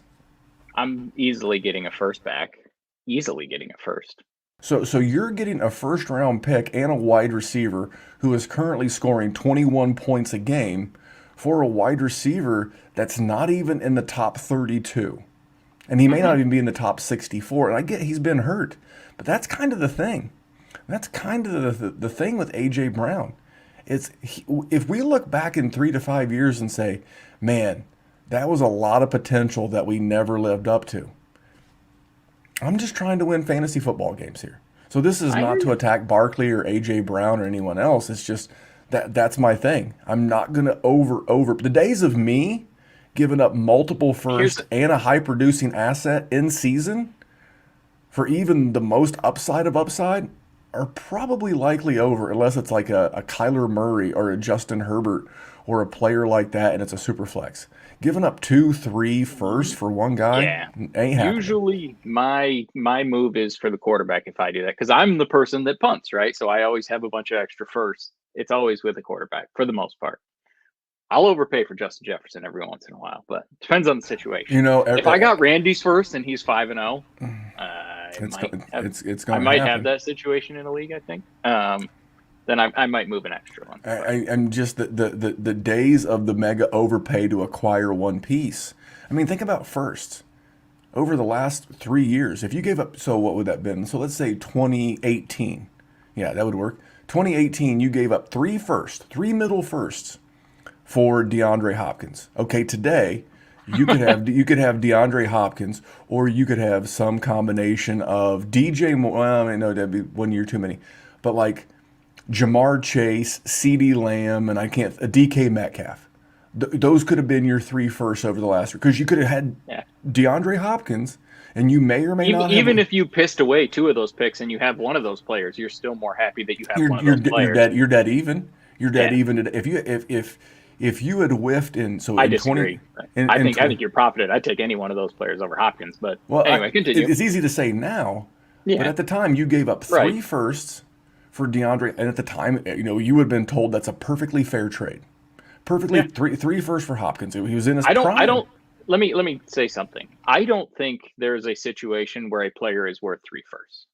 I'm easily getting a first back. Easily getting a first. So you're getting a first round pick and a wide receiver who is currently scoring 21 points a game for a wide receiver that's not even in the top 32. And he may not Mm-hmm. even be in the top 64. And I get he's been hurt, but that's kind of the thing. That's kind of the thing with AJ Brown. If we look back in 3 to 5 years and say, man, that was a lot of potential that we never lived up to. I'm just trying to win fantasy football games here. So this is I hear not to you. attack Barkley or AJ Brown or anyone else. It's just that's my thing. I'm not gonna over the days of me giving up multiple Here's first and a high producing asset in season for even the most upside of upside are probably likely over unless it's like a Kyler Murray or a Justin Herbert or a player like that and it's a super flex. Giving up 2, 3 firsts for one guy Yeah. ain't happening. Usually my move is for the quarterback if I do that because I'm the person that punts, right? So I always have a bunch of extra firsts. It's always with the quarterback for the most part. I'll overpay for Justin Jefferson every once in a while, but it depends on the You situation. know, If I got Randy's first and he's 5-0, I it's might have it's I going to might have happen. that situation in a league, I think. Then I might move an extra one. I'm just the days of the mega overpay to acquire one piece. I mean, think about first over the last 3 years. If you gave up, so what would that been? So let's say 2018. Yeah, that would work. 2018, you gave up three middle firsts for DeAndre Hopkins. Okay, today you could have DeAndre Hopkins, or you could have some combination of DJ Moore. Well, I mean, no, that'd be 1 year too many. But like Jamar Chase, CeeDee Lamb, and DK Metcalf. Those could have been your three firsts over the last year, because you could have had DeAndre Hopkins, and you may or may not. Even if you pissed away two of those picks and you have one of those players, you're still more happy that you have one of those players. You're dead even. You're dead even. If you had whiffed in, so I in disagree. 20, I think you're profited. I'd take any one of those players over Hopkins. But anyway, continue. It's easy to say now, but at the time you gave up three firsts for DeAndre, and at the time, you would have been told that's a perfectly fair trade. Three firsts for Hopkins. He was in his prime. Let me say something. I don't think there's a situation where a player is worth three firsts.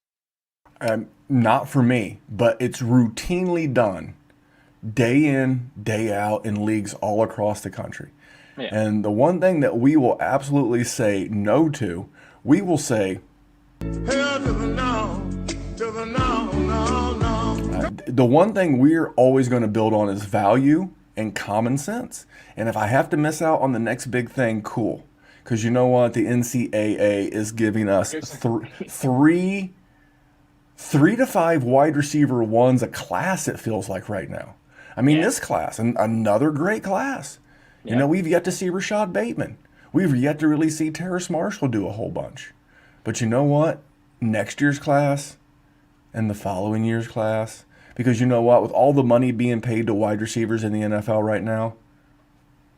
Not for me, but it's routinely done day in, day out in leagues all across the country. Yeah. And the one thing that we will absolutely say no to, we will say, hell to the no, no. The one thing we're always going to build on is value and common sense. And if I have to miss out on the next big thing, cool. Because you know what? The NCAA is giving us three to five wide receiver ones a class, it feels like right now. I mean, this class, and another great class. Yeah. We've yet to see Rashad Bateman. We've yet to really see Terrace Marshall do a whole bunch. But you know what? Next year's class and the following year's class, because you know what? With all the money being paid to wide receivers in the NFL right now,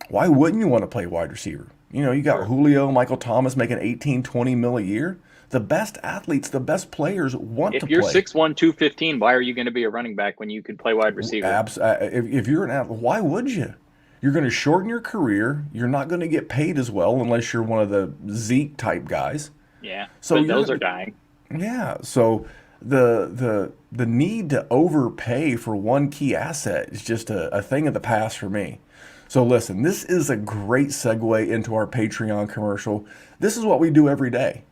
why wouldn't you want to play wide receiver? You got Julio, Michael Thomas making $18-20 mil a year. The best athletes, the best players want to play. If you're 6'1", 215, why are you going to be a running back when you could play wide receiver? If you're an athlete, why would you? You're going to shorten your career. You're not going to get paid as well unless you're one of the Zeke type guys. Yeah, so those are dying. Yeah, so the need to overpay for one key asset is just a thing of the past for me. So listen, this is a great segue into our Patreon commercial. This is what we do every day.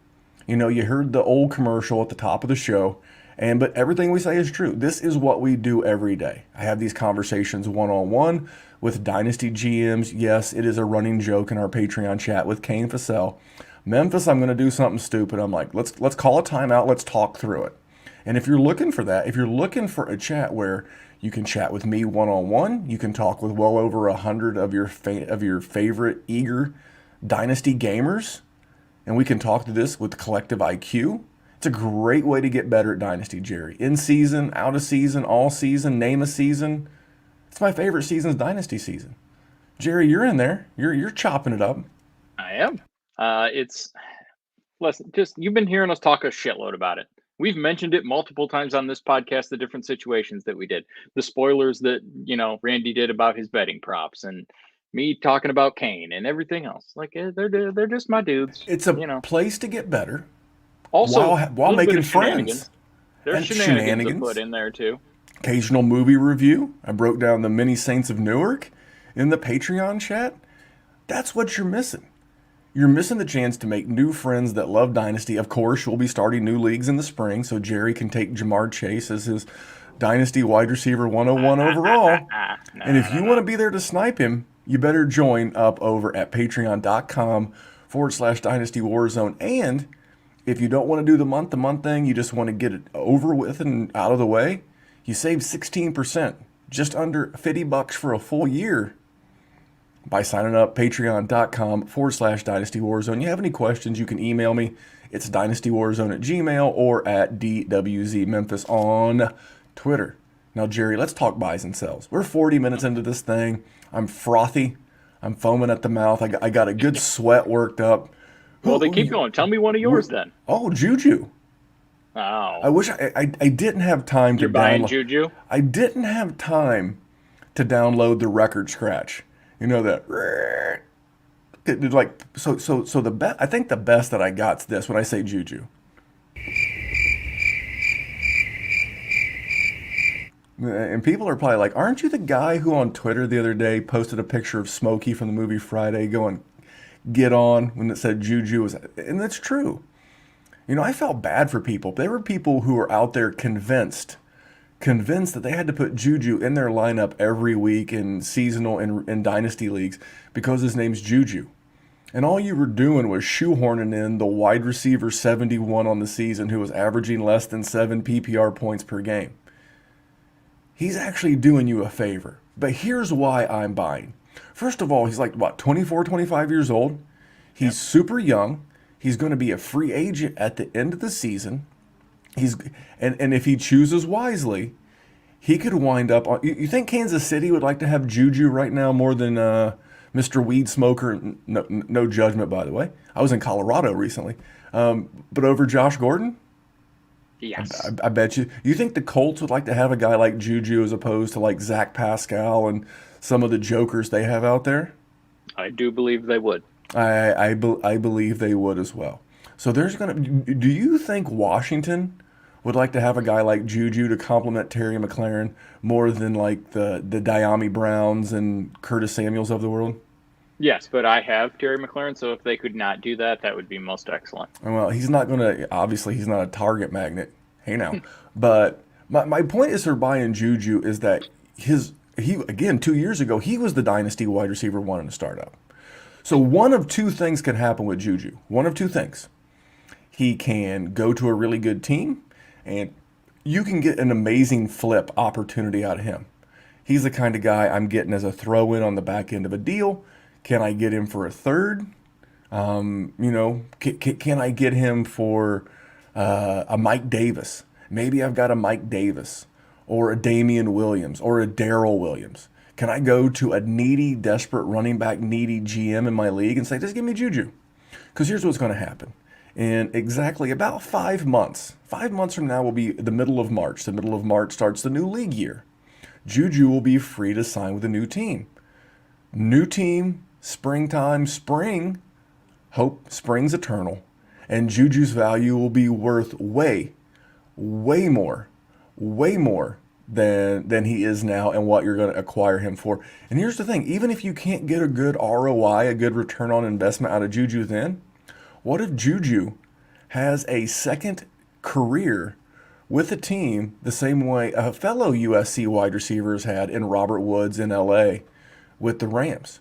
You heard the old commercial at the top of the show, but everything we say is true. This is what we do every day. I have these conversations one-on-one with Dynasty GMs. Yes, it is a running joke in our Patreon chat with Kane Fassell. Memphis, I'm going to do something stupid. I'm like, let's call a timeout. Let's talk through it. And if you're looking for that, if you're looking for a chat where you can chat with me one-on-one, you can talk with well over 100 of your favorite eager Dynasty gamers, and we can talk to this with collective IQ. It's a great way to get better at Dynasty, Jerry. In season, out of season, all season, name a season. It's my favorite season's Dynasty season. Jerry, you're in there. You're chopping it up. I am. You've been hearing us talk a shitload about it. We've mentioned it multiple times on this podcast, the different situations that we did, the spoilers that, Randy did about his betting props, and me talking about Kane and everything else. Like, they're just my dudes. It's a place to get better. Also, while making friends. There's shenanigans to put in there too. Occasional movie review. I broke down the many Saints of Newark in the Patreon chat. That's what you're missing. You're missing the chance to make new friends that love Dynasty. Of course, we'll be starting new leagues in the spring, so Jerry can take Jamar Chase as his Dynasty wide receiver 101 overall. And if you want to be there to snipe him, you better join up over at patreon.com/Dynasty WarZone. And if you don't want to do the month thing, you just want to get it over with and out of the way, you save 16%, just under $50 for a full year by signing up patreon.com/Dynasty WarZone. You have any questions, you can email me. It's dynastywarzone@gmail or at DWZ Memphis on Twitter. Now, Jerry, let's talk buys and sells. We're 40 minutes into this thing. I'm frothy. I'm foaming at the mouth. I got a good sweat worked up. Well, they keep going. Tell me one of yours then. Oh, Juju. Oh. I wish I didn't have time to download. You're buying Juju? I didn't have time to download the record scratch. That like so the best. I think the best that I got's this when I say Juju. And people are probably like, aren't you the guy who on Twitter the other day posted a picture of Smokey from the movie Friday going, get on, when it said Juju was, and that's true. I felt bad for people. There were people who were out there convinced convinced that they had to put Juju in their lineup every week in seasonal and dynasty leagues because his name's Juju. And all you were doing was shoehorning in the wide receiver 71 on the season who was averaging less than 7 PPR points per game. He's actually doing you a favor. But here's why I'm buying. First of all, he's like, what, 24, 25 years old? He's Yep. super young. He's going to be a free agent at the end of the season. He's and if he chooses wisely, he could wind up on. You think Kansas City would like to have Juju right now more than Mr. Weed Smoker? No, no judgment, by the way. I was in Colorado recently, but over Josh Gordon, Yes. I bet you. You think the Colts would like to have a guy like Juju as opposed to like Zach Pascal and some of the jokers they have out there? I do believe they would. I believe they would as well. So there's gonna. Do you think Washington would like to have a guy like Juju to complement Terry McLaurin more than like the Diami Browns and Curtis Samuels of the world? Yes, but I have Terry McLaurin, so if they could not do that, that would be most excellent. Well, he's not gonna. Obviously, he's not a target magnet. Hey now, but my point is for buying Juju is that he again 2 years ago he was the dynasty wide receiver one in the startup. So one of two things can happen with Juju. One of two things. He can go to a really good team, and you can get an amazing flip opportunity out of him. He's the kind of guy I'm getting as a throw in on the back end of a deal. Can I get him for a third? Can I get him for a Mike Davis? Maybe I've got a Mike Davis or a Damian Williams or a Darrell Williams. Can I go to a needy, desperate running back, needy GM in my league and say, just give me Juju? Because here's what's going to happen. In exactly about 5 months, 5 months from now will be the middle of March. The middle of March starts the new league year. Juju will be free to sign with a new team. New team, springtime, spring, hope springs eternal. And Juju's value will be worth way more, way more than he is now and what you're going to acquire him for. And here's the thing, even if you can't get a good ROI, a good return on investment out of Juju then, what if Juju has a second career with a team the same way a fellow USC wide receivers had in Robert Woods in LA with the Rams?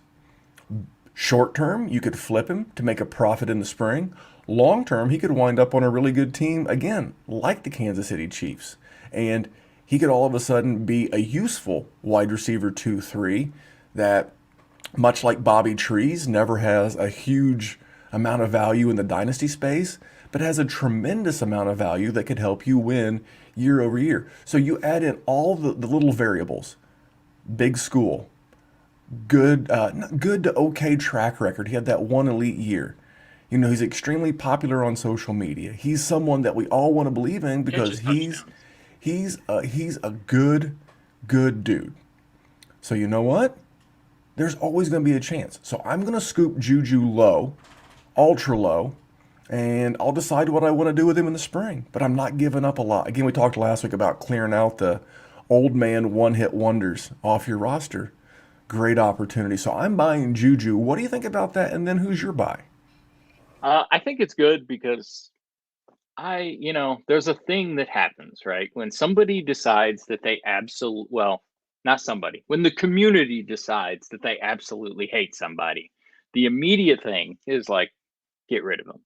Short term, you could flip him to make a profit in the spring. Long term, he could wind up on a really good team again, like the Kansas City Chiefs. And he could all of a sudden be a useful wide receiver 2-3 that, much like Bobby Trees, never has a huge amount of value in the dynasty space, but has a tremendous amount of value that could help you win year over year. So you add in all the little variables: big school, good to okay track record. He had that one elite year. He's extremely popular on social media. He's someone that we all want to believe in because Catches touchdowns. he's a good dude. So you know what? There's always going to be a chance. So I'm going to scoop Juju low, ultra low, and I'll decide what I want to do with him in the spring. But I'm not giving up a lot. Again, we talked last week about clearing out the old man one-hit wonders off your roster. Great opportunity. So I'm buying Juju. What do you think about that? And then who's your buy? I think it's good because there's a thing that happens, right? When somebody decides that they well, not somebody, when the community decides that they absolutely hate somebody, the immediate thing is like, get rid of them.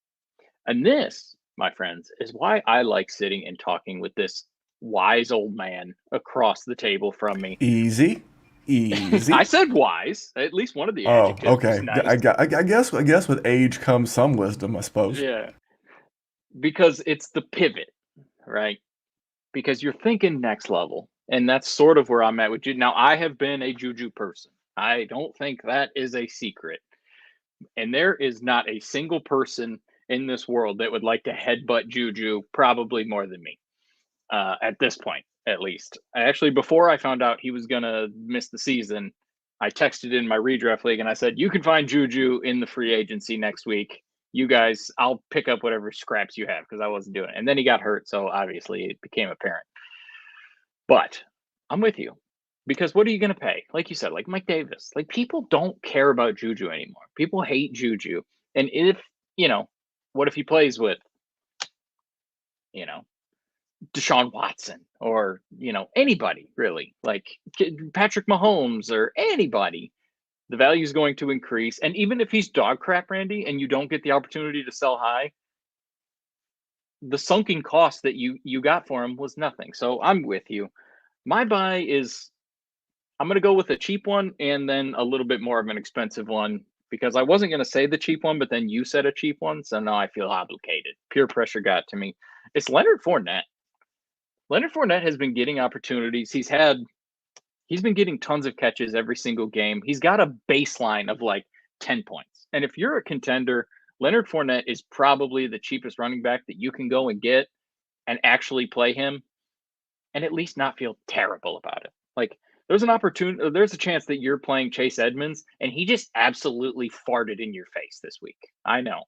And this, my friends, is why I like sitting and talking with this wise old man across the table from me. Easy. I Easy. said wise. At least one of the Oh, adjectives was okay. nice. I guess with age comes some wisdom, I suppose. Yeah. Because it's the pivot, right? Because you're thinking next level. And that's sort of where I'm at with you. Now, I have been a Juju person. I don't think that is a secret. And there is not a single person in this world that would like to headbutt Juju probably more than me, at this point, at least. Actually, before I found out he was going to miss the season, I texted in my redraft league and I said, you can find Juju in the free agency next week. You guys, I'll pick up whatever scraps you have because I wasn't doing it. And then he got hurt. So obviously it became apparent. But I'm with you because what are you going to pay? Like you said, like Mike Davis, like people don't care about Juju anymore. People hate Juju. And if, what if he plays with, you know, Deshaun Watson or, anybody really, like Patrick Mahomes or anybody, the value is going to increase. And even if he's dog crap, Randy, and you don't get the opportunity to sell high, the sunken cost that you got for him was nothing. So I'm with you. My buy is I'm going to go with a cheap one and then a little bit more of an expensive one because I wasn't going to say the cheap one, but then you said a cheap one. So now I feel obligated. Peer pressure got to me. It's Leonard Fournette. Leonard Fournette has been getting opportunities. He's been getting tons of catches every single game. He's got a baseline of like 10 points. And if you're a contender, Leonard Fournette is probably the cheapest running back that you can go and get and actually play him and at least not feel terrible about it. Like there's a chance that you're playing Chase Edmonds and he just absolutely farted in your face this week. I know,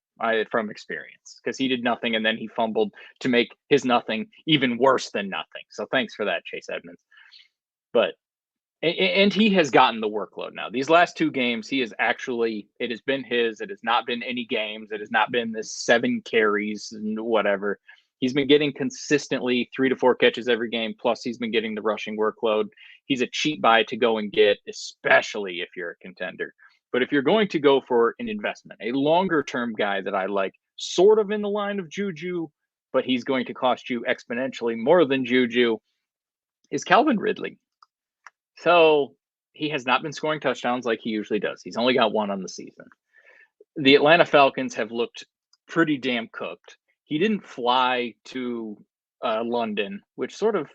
from experience, because he did nothing and then he fumbled to make his nothing even worse than nothing. So thanks for that, Chase Edmonds. But and he has gotten the workload now. These last two games, it has been his. It has not been any games. It has not been this 7 carries and whatever. He's been getting consistently 3 to 4 catches every game. Plus, he's been getting the rushing workload. He's a cheap buy to go and get, especially if you're a contender. But if you're going to go for an investment, a longer term guy that I like, sort of in the line of Juju, but he's going to cost you exponentially more than Juju, is Calvin Ridley. So he has not been scoring touchdowns like he usually does. He's only got 1 on the season. The Atlanta Falcons have looked pretty damn cooked. He didn't fly to London, which sort of,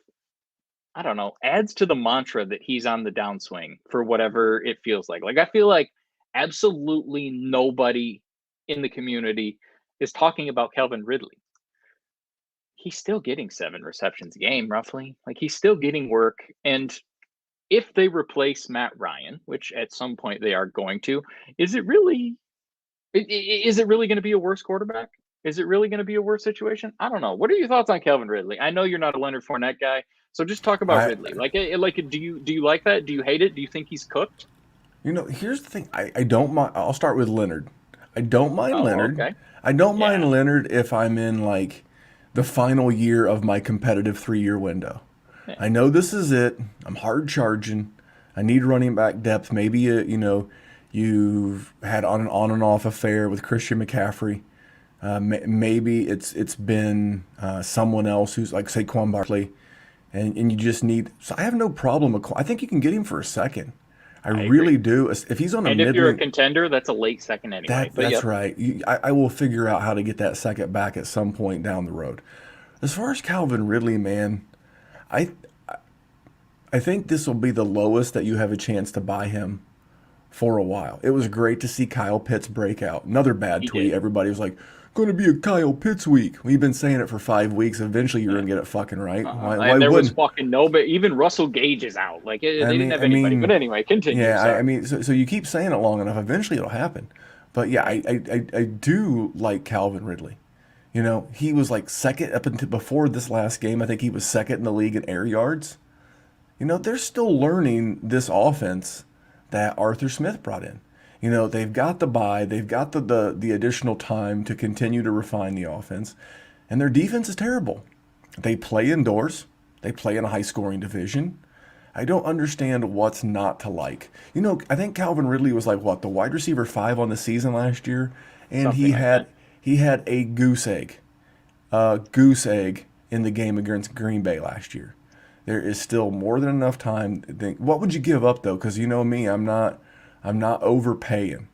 I don't know, adds to the mantra that he's on the downswing for whatever it feels like. Like I feel like absolutely nobody in the community is talking about Kelvin Ridley. He's still getting 7 receptions a game, roughly. Like he's still getting work. And if they replace Matt Ryan, which at some point they are going to, is it really going to be a worse quarterback? Is it really going to be a worse situation? I don't know. What are your thoughts on Kelvin Ridley? I know you're not a Leonard Fournette guy, so just talk about Ridley. Do you like that? Do you hate it? Do you think he's cooked? Here's the thing. I don't mind. I'll start with Leonard. I don't mind Leonard. Okay. I don't mind Leonard if I'm in like the final year of my competitive 3-year window. Yeah. I know this is it. I'm hard charging. I need running back depth. Maybe you've had on and off affair with Christian McCaffrey. Maybe it's been someone else who's like Saquon Barkley, and you just need. So I have no problem. I think you can get him for a second. I really do. If he's on a if you're a contender, that's a late second anyway. That's right. I will figure out how to get that second back at some point down the road. As far as Calvin Ridley, man, I think this will be the lowest that you have a chance to buy him for a while. It was great to see Kyle Pitts break out. Another bad tweet. Everybody was like, going to be a Kyle Pitts week. We've been saying it for 5 weeks. Eventually, you're going to get it fucking right. Why there was fucking nobody. Even Russell Gage is out. Like, they didn't have anybody. But anyway, continue. Yeah, so you keep saying it long enough. Eventually, it'll happen. But yeah, I do like Calvin Ridley. He was like second up until before this last game. I think he was second in the league in air yards. They're still learning this offense that Arthur Smith brought in. They've got the bye, they've got the additional time to continue to refine the offense, and their defense is terrible. They play indoors. They play in a high-scoring division. I don't understand what's not to like. I think Calvin Ridley was like, the wide receiver 5 on the season last year, and he had a goose egg in the game against Green Bay last year. There is still more than enough time to think, what would you give up, though? Because me, I'm not overpaying.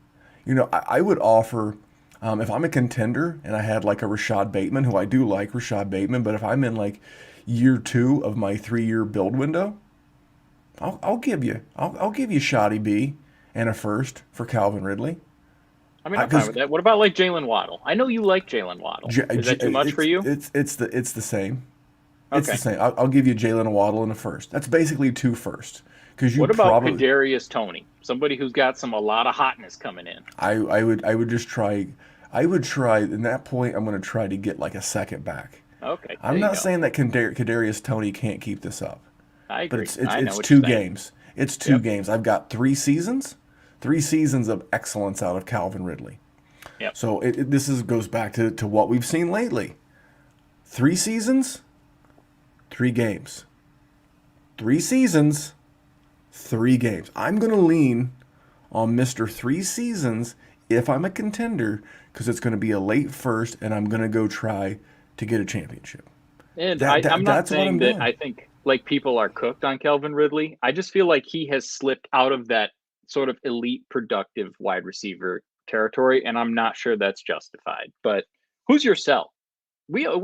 I would offer, if I'm a contender and I had like a Rashad Bateman, who I do like Rashad Bateman, but if I'm in like year 2 of my 3-year build window, I'll give you Shoddy B and a first for Calvin Ridley. I'm fine with that. What about like Jalen Waddle? I know you like Jalen Waddle. Is that too much for you? It's the same. It's okay. the same. I'll give you Jalen Waddle and a first. That's basically 2 firsts. What about Kadarius Toney? Somebody who's got a lot of hotness coming in. I would just try. I would try. In that point, I'm going to try to get like a second back. Okay. I'm not saying that Kadarius Toney can't keep this up. I agree. But it's 2 games. It's 2 games. I've got 3 seasons. 3 seasons of excellence out of Calvin Ridley. Yep. So this goes back to what we've seen lately. 3 seasons, 3 games. 3 seasons, 3 games. I'm going to lean on Mr. 3 seasons if I'm a contender because it's going to be a late first and I'm going to go try to get a championship. And I'm not That's what saying I'm that doing. I think like people are cooked on Kelvin Ridley. I just feel like he has slipped out of that sort of elite productive wide receiver territory, and I'm not sure that's justified. But who's your sell? We all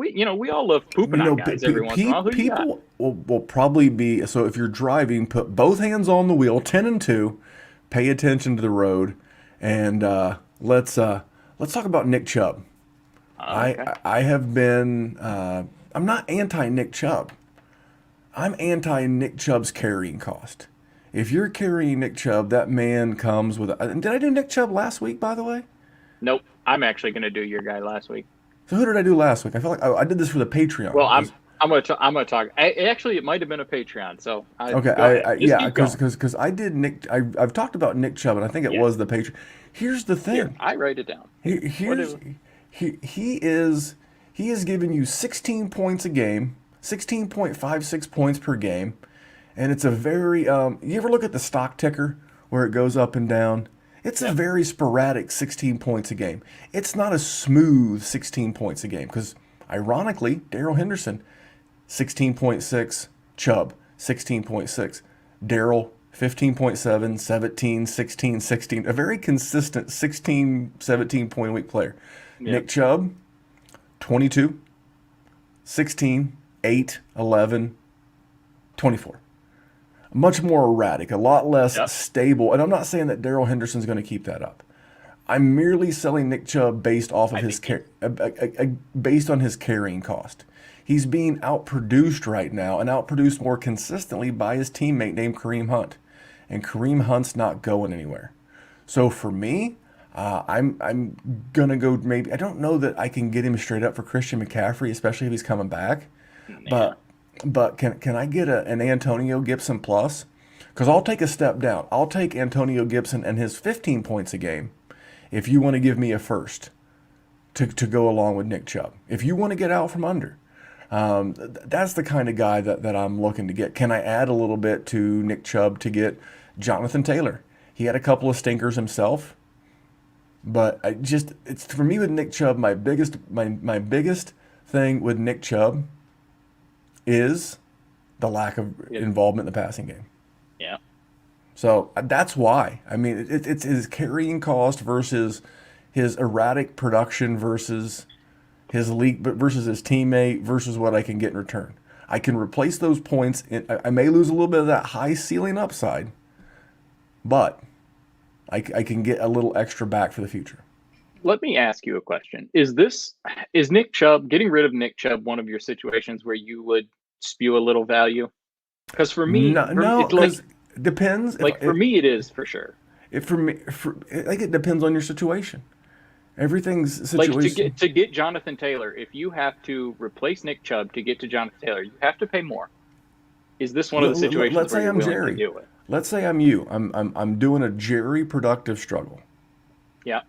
love pooping You on know, guys every once in a while. Who do you got? people will probably be so if you're driving, put both hands on the wheel, 10 and 2, pay attention to the road, and let's talk about Nick Chubb. Okay. I have been I'm not anti Nick Chubb. I'm anti Nick Chubb's carrying cost. If you're carrying Nick Chubb, that man comes with. Did I do Nick Chubb last week, by the way? Nope. I'm actually going to do your guy last week. So who did I do last week? I feel like I did this for the Well, Patreon. I'm gonna talk. Actually, it might have been a Patreon. So Okay, go ahead. Just yeah, keep going. because I did Nick. I've talked about Nick Chubb, and I think it Yeah. was the Patreon. Here's the Here, thing. I write it down. Here's Whatever. he is giving you 16 points a game, 16.56 points per game, and it's a very you ever look at the stock ticker where it goes up and down? It's a Yep. very sporadic 16 points a game. It's not a smooth 16 points a game because ironically, Darrell Henderson 16.6, Chubb 16.6, Darrell 15.7, 17, 16, 16. A very consistent 16, 17 point a week player. Yep. Nick Chubb 22, 16, 8, 11, 24. Much more erratic, a lot less Yep. stable. And I'm not saying that Darrell Henderson's going to keep that up. I'm merely selling Nick Chubb based off of I his think based on his carrying cost. He's being outproduced right now and outproduced more consistently by his teammate named Kareem Hunt, and Kareem Hunt's not going anywhere. So for me, I'm gonna go maybe. I don't know that I can get him straight up for Christian McCaffrey, especially if he's coming back. Yeah. But can I get an Antonio Gibson plus? Because I'll take a step down. I'll take Antonio Gibson and his 15 points a game if you want to give me a first to go along with Nick Chubb. If you want to get out from under, that's the kind of guy that I'm looking to get. Can I add a little bit to Nick Chubb to get Jonathan Taylor? He had a couple of stinkers himself, but it's for me with Nick Chubb. My biggest thing with Nick Chubb is the lack of Yep. involvement in the passing game. Yeah. So that's why. I mean, it's his carrying cost versus his erratic production versus his league, but versus his teammate versus what I can get in return. I can replace those points. I may lose a little bit of that high ceiling upside, but I can get a little extra back for the future. Let me ask you a question. Is Nick Chubb, getting rid of Nick Chubb, one of your situations where you would spew a little value? Because for me, No, it's like because it depends. for me it is for sure. I think it depends on your situation. Everything's Like situation. to get Jonathan Taylor, if you have to replace Nick Chubb to get to Jonathan Taylor, you have to pay more. Is this one of the situations Let's where say you're I'm willing Jerry. to do it? Let's say I'm you. I'm doing a Jerry productive struggle. Yeah.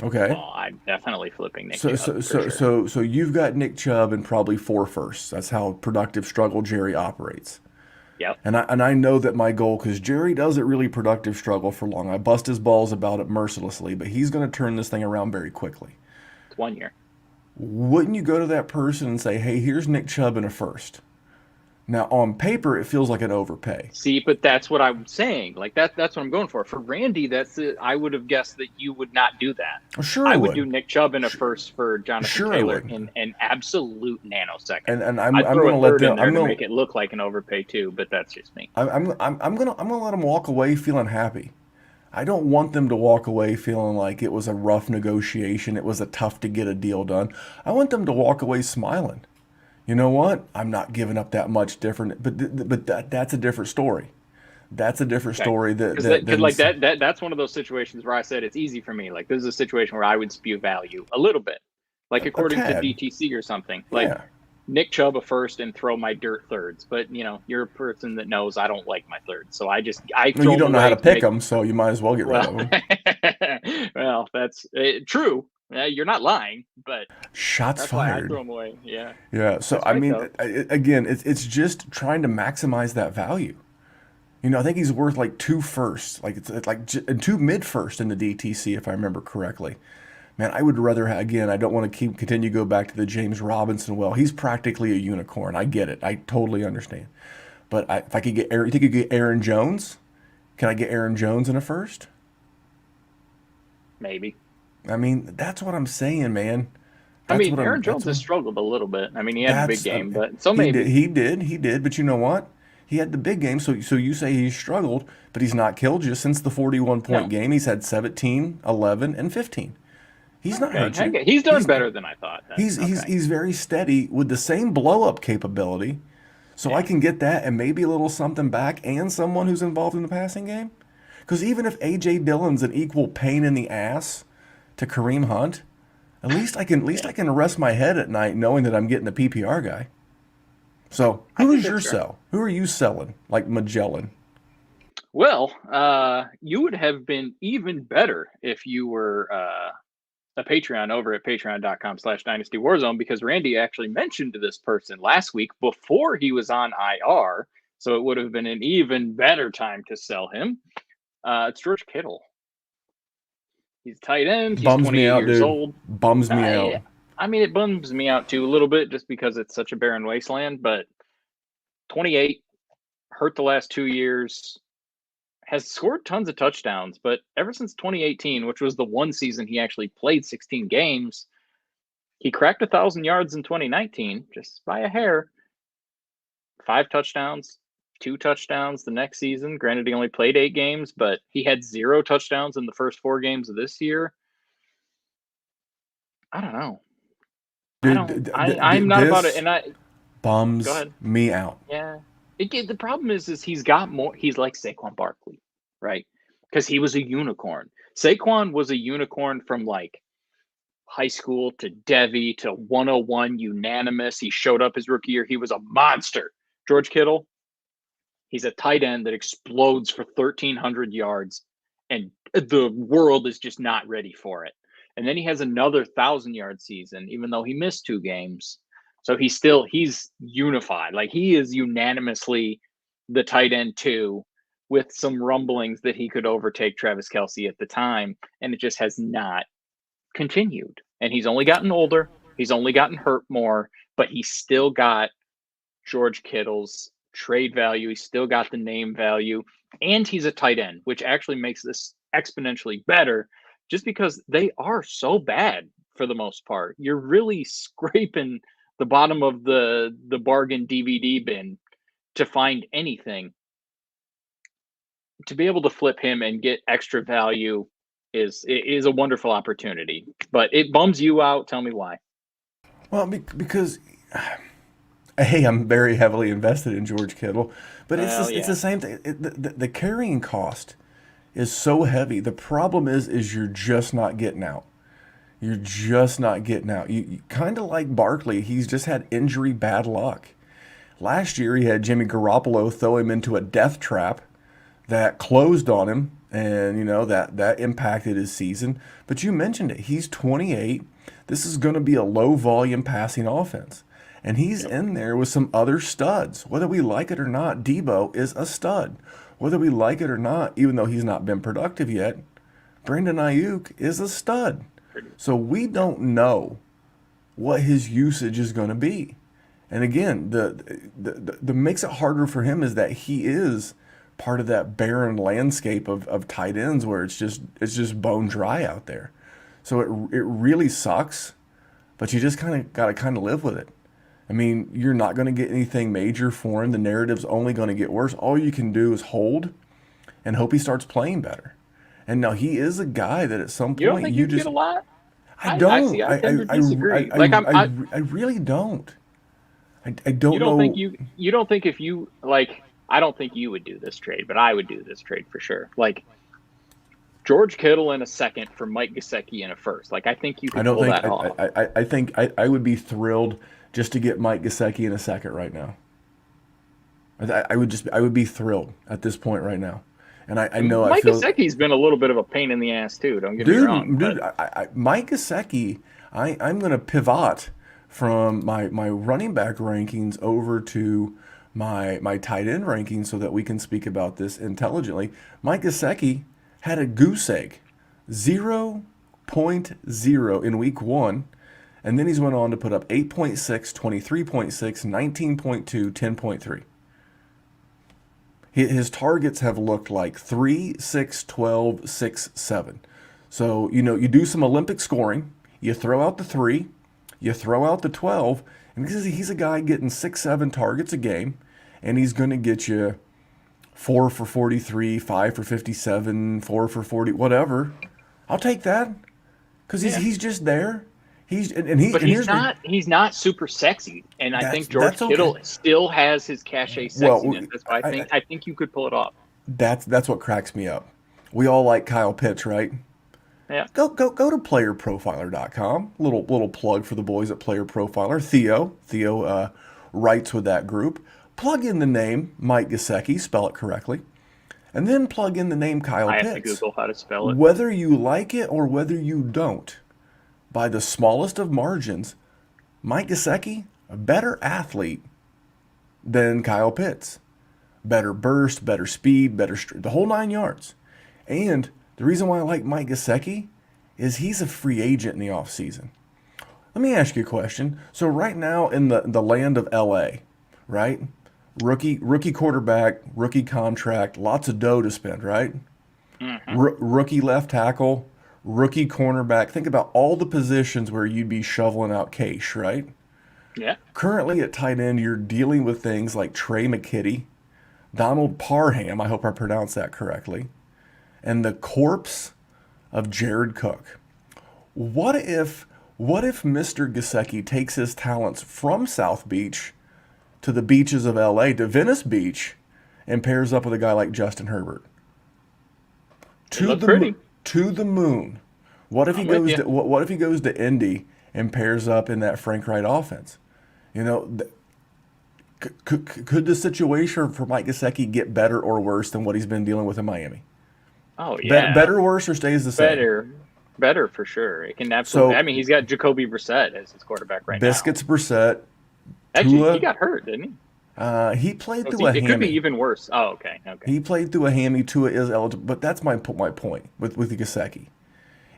Okay. Oh, I'm definitely flipping Nick So Chubb so for so sure. so so you've got Nick Chubb and probably 4 firsts. That's how productive struggle Jerry operates. Yep. And I know that my goal, because Jerry doesn't really productive struggle for long. I bust his balls about it mercilessly, but he's going to turn this thing around very quickly. It's 1 year. Wouldn't you go to that person and say, "Hey, here's Nick Chubb in a first"? Now, on paper, it feels like an overpay. See, but that's what I'm saying. Like that's what I'm going for. For Randy, that's it. I would have guessed that you would not do that. Well, sure, I I would would. do Nick Chubb in a first for Jonathan Sure, I Taylor would. in an absolute nanosecond. And I'd I'm throw going to a let third in them. there I'm to going make it look like an overpay too, but that's just me. I'm gonna let them walk away feeling happy. I don't want them to walk away feeling like it was a rough negotiation. It was a tough to get a deal done. I want them to walk away smiling. You know what? I'm not giving up that much different, but that's a different story. That's a different Okay. story Because like that's one of those situations where I said it's easy for me. Like this is a situation where I would spew value a little bit, like a according to tad. DTC or something. Like Yeah. Nick Chubb a first and throw my dirt thirds. But you're a person that knows I don't like my thirds, so I Well, throw you them don't know how away to pick make. them, so you might as well get rid of Well, them. well, that's true. You're not lying, but Shots that's why I fired. throw him away. Yeah, Yeah. So that's I right mean, though. again, it's just trying to maximize that value. I think he's worth like two firsts, like it's like and two mid first in the DTC if I remember correctly. Man, I would rather again. I don't want to continue go back to the James Robinson. Well, he's practically a unicorn. I get it. I totally understand. But if I could get Aaron, you think you could get Aaron Jones? Can I get Aaron Jones in a first? Maybe. I mean, that's what I'm saying, man. I That's mean, what I'm. Aaron That's Jones what. has struggled a little bit. I mean, he had the big That's game, but so he did. maybe. He did. He did. But you know what? He had the big game. So you say he struggled, but he's not killed you since the 41 point No. game. He's had 17, 11, and 15. He's not Okay. hurt you. Okay. He's done He's better than I thought then. Okay. he's very steady with the same blow up capability. So I Yeah. can get that and maybe a little something back and someone who's involved in the passing game. Because even if AJ Dillon's an equal pain in the ass to Kareem Hunt, Yeah. I can rest my head at night knowing that I'm getting the PPR guy. So I who think is your that's fair. sell? Who are you selling? Like Magellan. Well, you would have been even better if you were a Patreon over at patreon.com/Dynasty Warzone because Randy actually mentioned this person last week before he was on IR. So it would have been an even better time to sell him. It's George Kittle. He's tight end. He's Bums me 28 out, years dude. old. Bums me out. I, I mean, it bums me out too a little bit just because it's such a barren wasteland. But 28, hurt the last 2 years, has scored tons of touchdowns. But ever since 2018, which was the one season he actually played 16 games, he cracked 1,000 yards in 2019 just by a hair. 5 touchdowns, 2 touchdowns the next season. Granted, he only played 8 games, but he had 0 touchdowns in the first 4 games of this year. I don't know. I Dude, don't. I'm not about it. this And I go bums ahead. me out. Yeah. The problem is he's got more. He's like Saquon Barkley, right? Because he was a unicorn. Saquon was a unicorn from like high school to Devy to 101 unanimous. He showed up his rookie year. He was a monster. George Kittle, he's a tight end that explodes for 1,300 yards, and the world is just not ready for it. And then he has another 1,000 yard season, even though he missed 2 games. So he's unified. Like he is unanimously the tight end two, with some rumblings that he could overtake Travis Kelce at the time, and it just has not continued. And he's only gotten older. He's only gotten hurt more, but he's still got George Kittle's trade value. He's still got the name value, and he's a tight end, which actually makes this exponentially better just because they are so bad for the most part. You're really scraping the bottom of the bargain DVD bin to find anything. To be able to flip him and get extra value is a wonderful opportunity, but it bums you out. Tell me why. Well, because hey, I'm very heavily invested in George Kittle, but Well, it's the yeah. same thing. The carrying cost is so heavy. The problem is you're just not getting out. You're just not getting out. You kind of like Barkley. He's just had injury bad luck. Last year he had Jimmy Garoppolo throw him into a death trap that closed on him, and that impacted his season. But you mentioned it. He's 28. This is going to be a low volume passing offense. And he's Yep. in there with some other studs. Whether we like it or not, Debo is a stud. Whether we like it or not, even though he's not been productive yet, Brandon Ayuk is a stud. Pretty. So we don't know what his usage is going to be. And again, the makes it harder for him is that he is part of that barren landscape of tight ends where it's just bone dry out there. So it really sucks, but you just kind of live with it. I mean, you're not going to get anything major for him. The narrative's only going to get worse. All you can do is hold and hope he starts playing better. And now he is a guy that at some You don't point think you you'd get just a lot? I I see. don't. I tend to disagree. Like I really don't. I you don't don't think know. you don't think if you like I don't think you would do this trade, but I would do this trade for sure. Like George Kittle in a second for Mike Gesicki in a first. Like I think you I could don't pull think that off. I think I would be thrilled just to get Mike Gaseki in a second right now. I would be thrilled at this point right now. And I And know I Mike feel, Gesicki's been a little bit of a pain in the ass too. Don't get me wrong. dude, Mike Gesicki, I'm going to pivot from my running back rankings over to my tight end rankings so that we can speak about this intelligently. Mike Gesicki had a goose egg, 0.0 in week 1, and then he's went on to put up 8.6, 23.6, 19.2, 10.3. His targets have looked like 3, 6, 12, 6, 7. So, you do some Olympic scoring, you throw out the 3, you throw out the 12, and because he's a guy getting 6, 7 targets a game, and he's going to get you 4 for 43, 5 for 57, 4 for 40, whatever. I'll take that because he's just there. But he's not super sexy, and I think George Kittle still has his cachet sexiness. That's why I think you could pull it off. That's what cracks me up. We all like Kyle Pitts, right? Yeah. Go to playerprofiler.com. Little plug for the boys at Player Profiler. Theo writes with that group. Plug in the name Mike Gesicki, spell it correctly, and then plug in the name Kyle Pitts. I have to Google how to spell it. Whether you like it or whether you don't, by the smallest of margins, Mike Gesicki, a better athlete than Kyle Pitts. Better burst, better speed, the whole 9 yards. And the reason why I like Mike Gesicki is he's a free agent in the offseason. Let me ask you a question. So right now in the land of LA, right? Rookie quarterback, rookie contract, lots of dough to spend, right? Mm-hmm. Rookie left tackle, rookie cornerback. Think about all the positions where you'd be shoveling out cash, right? Yeah. Currently at tight end, you're dealing with things like Trey McKitty, Donald Parham, I hope I pronounced that correctly, and the corpse of Jared Cook. What if Mr. Gesicki takes his talents from South Beach to the beaches of LA, to Venice Beach, and pairs up with a guy like Justin Herbert? To the moon. What if he goes to Indy and pairs up in that Frank Wright offense? Could the situation for Mike Gesicki get better or worse than what he's been dealing with in Miami? Oh yeah. Better, worse, or stays the same? Better for sure. It can absolutely. I mean, he's got Jacoby Brissett as his quarterback right Biscuits now. Brissett. Actually, Tua, he got hurt, didn't he? He played through a hammy. It could be even worse. Oh, okay. He played through a hammy. Tua is eligible, but that's my point with Gesicki,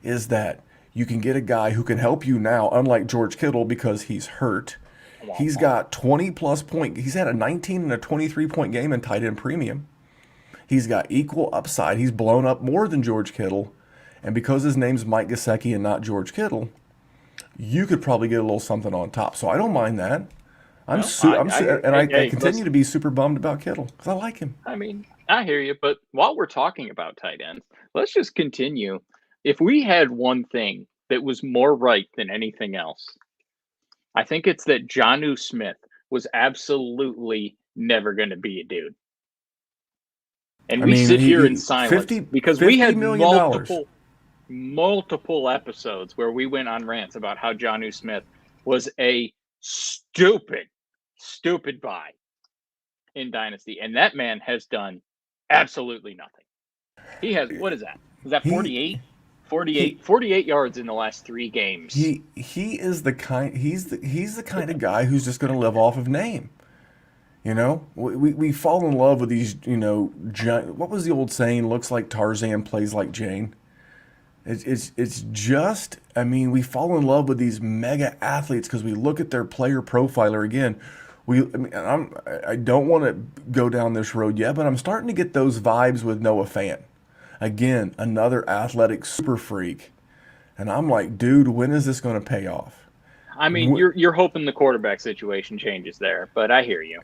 is that you can get a guy who can help you now, unlike George Kittle, because he's hurt. He's got 20-plus point. He's had a 19 and a 23-point game in tight end premium. He's got equal upside. He's blown up more than George Kittle, and because his name's Mike Gesicki and not George Kittle, you could probably get a little something on top. So I don't mind that. I continue to be super bummed about Kittle because I like him. I mean, I hear you, but while we're talking about tight ends, let's just continue. If we had one thing that was more right than anything else, I think it's that Jonnu Smith was absolutely never going to be a dude. And we sit here in silence because we had multiple episodes where we went on rants about how Jonnu Smith was a stupid buy in Dynasty. And that man has done absolutely nothing. He has, what is that? Is that 48? 48 yards in the last 3 games. He is the kind he's the kind of guy who's just going to live off of name. We fall in love with these, what was the old saying? Looks like Tarzan, plays like Jane. It's just, we fall in love with these mega athletes because we look at their player profiler again. I don't want to go down this road yet, but I'm starting to get those vibes with Noah Fant. Again, another athletic super freak. And I'm like, dude, when is this going to pay off? You're hoping the quarterback situation changes there, but I hear you.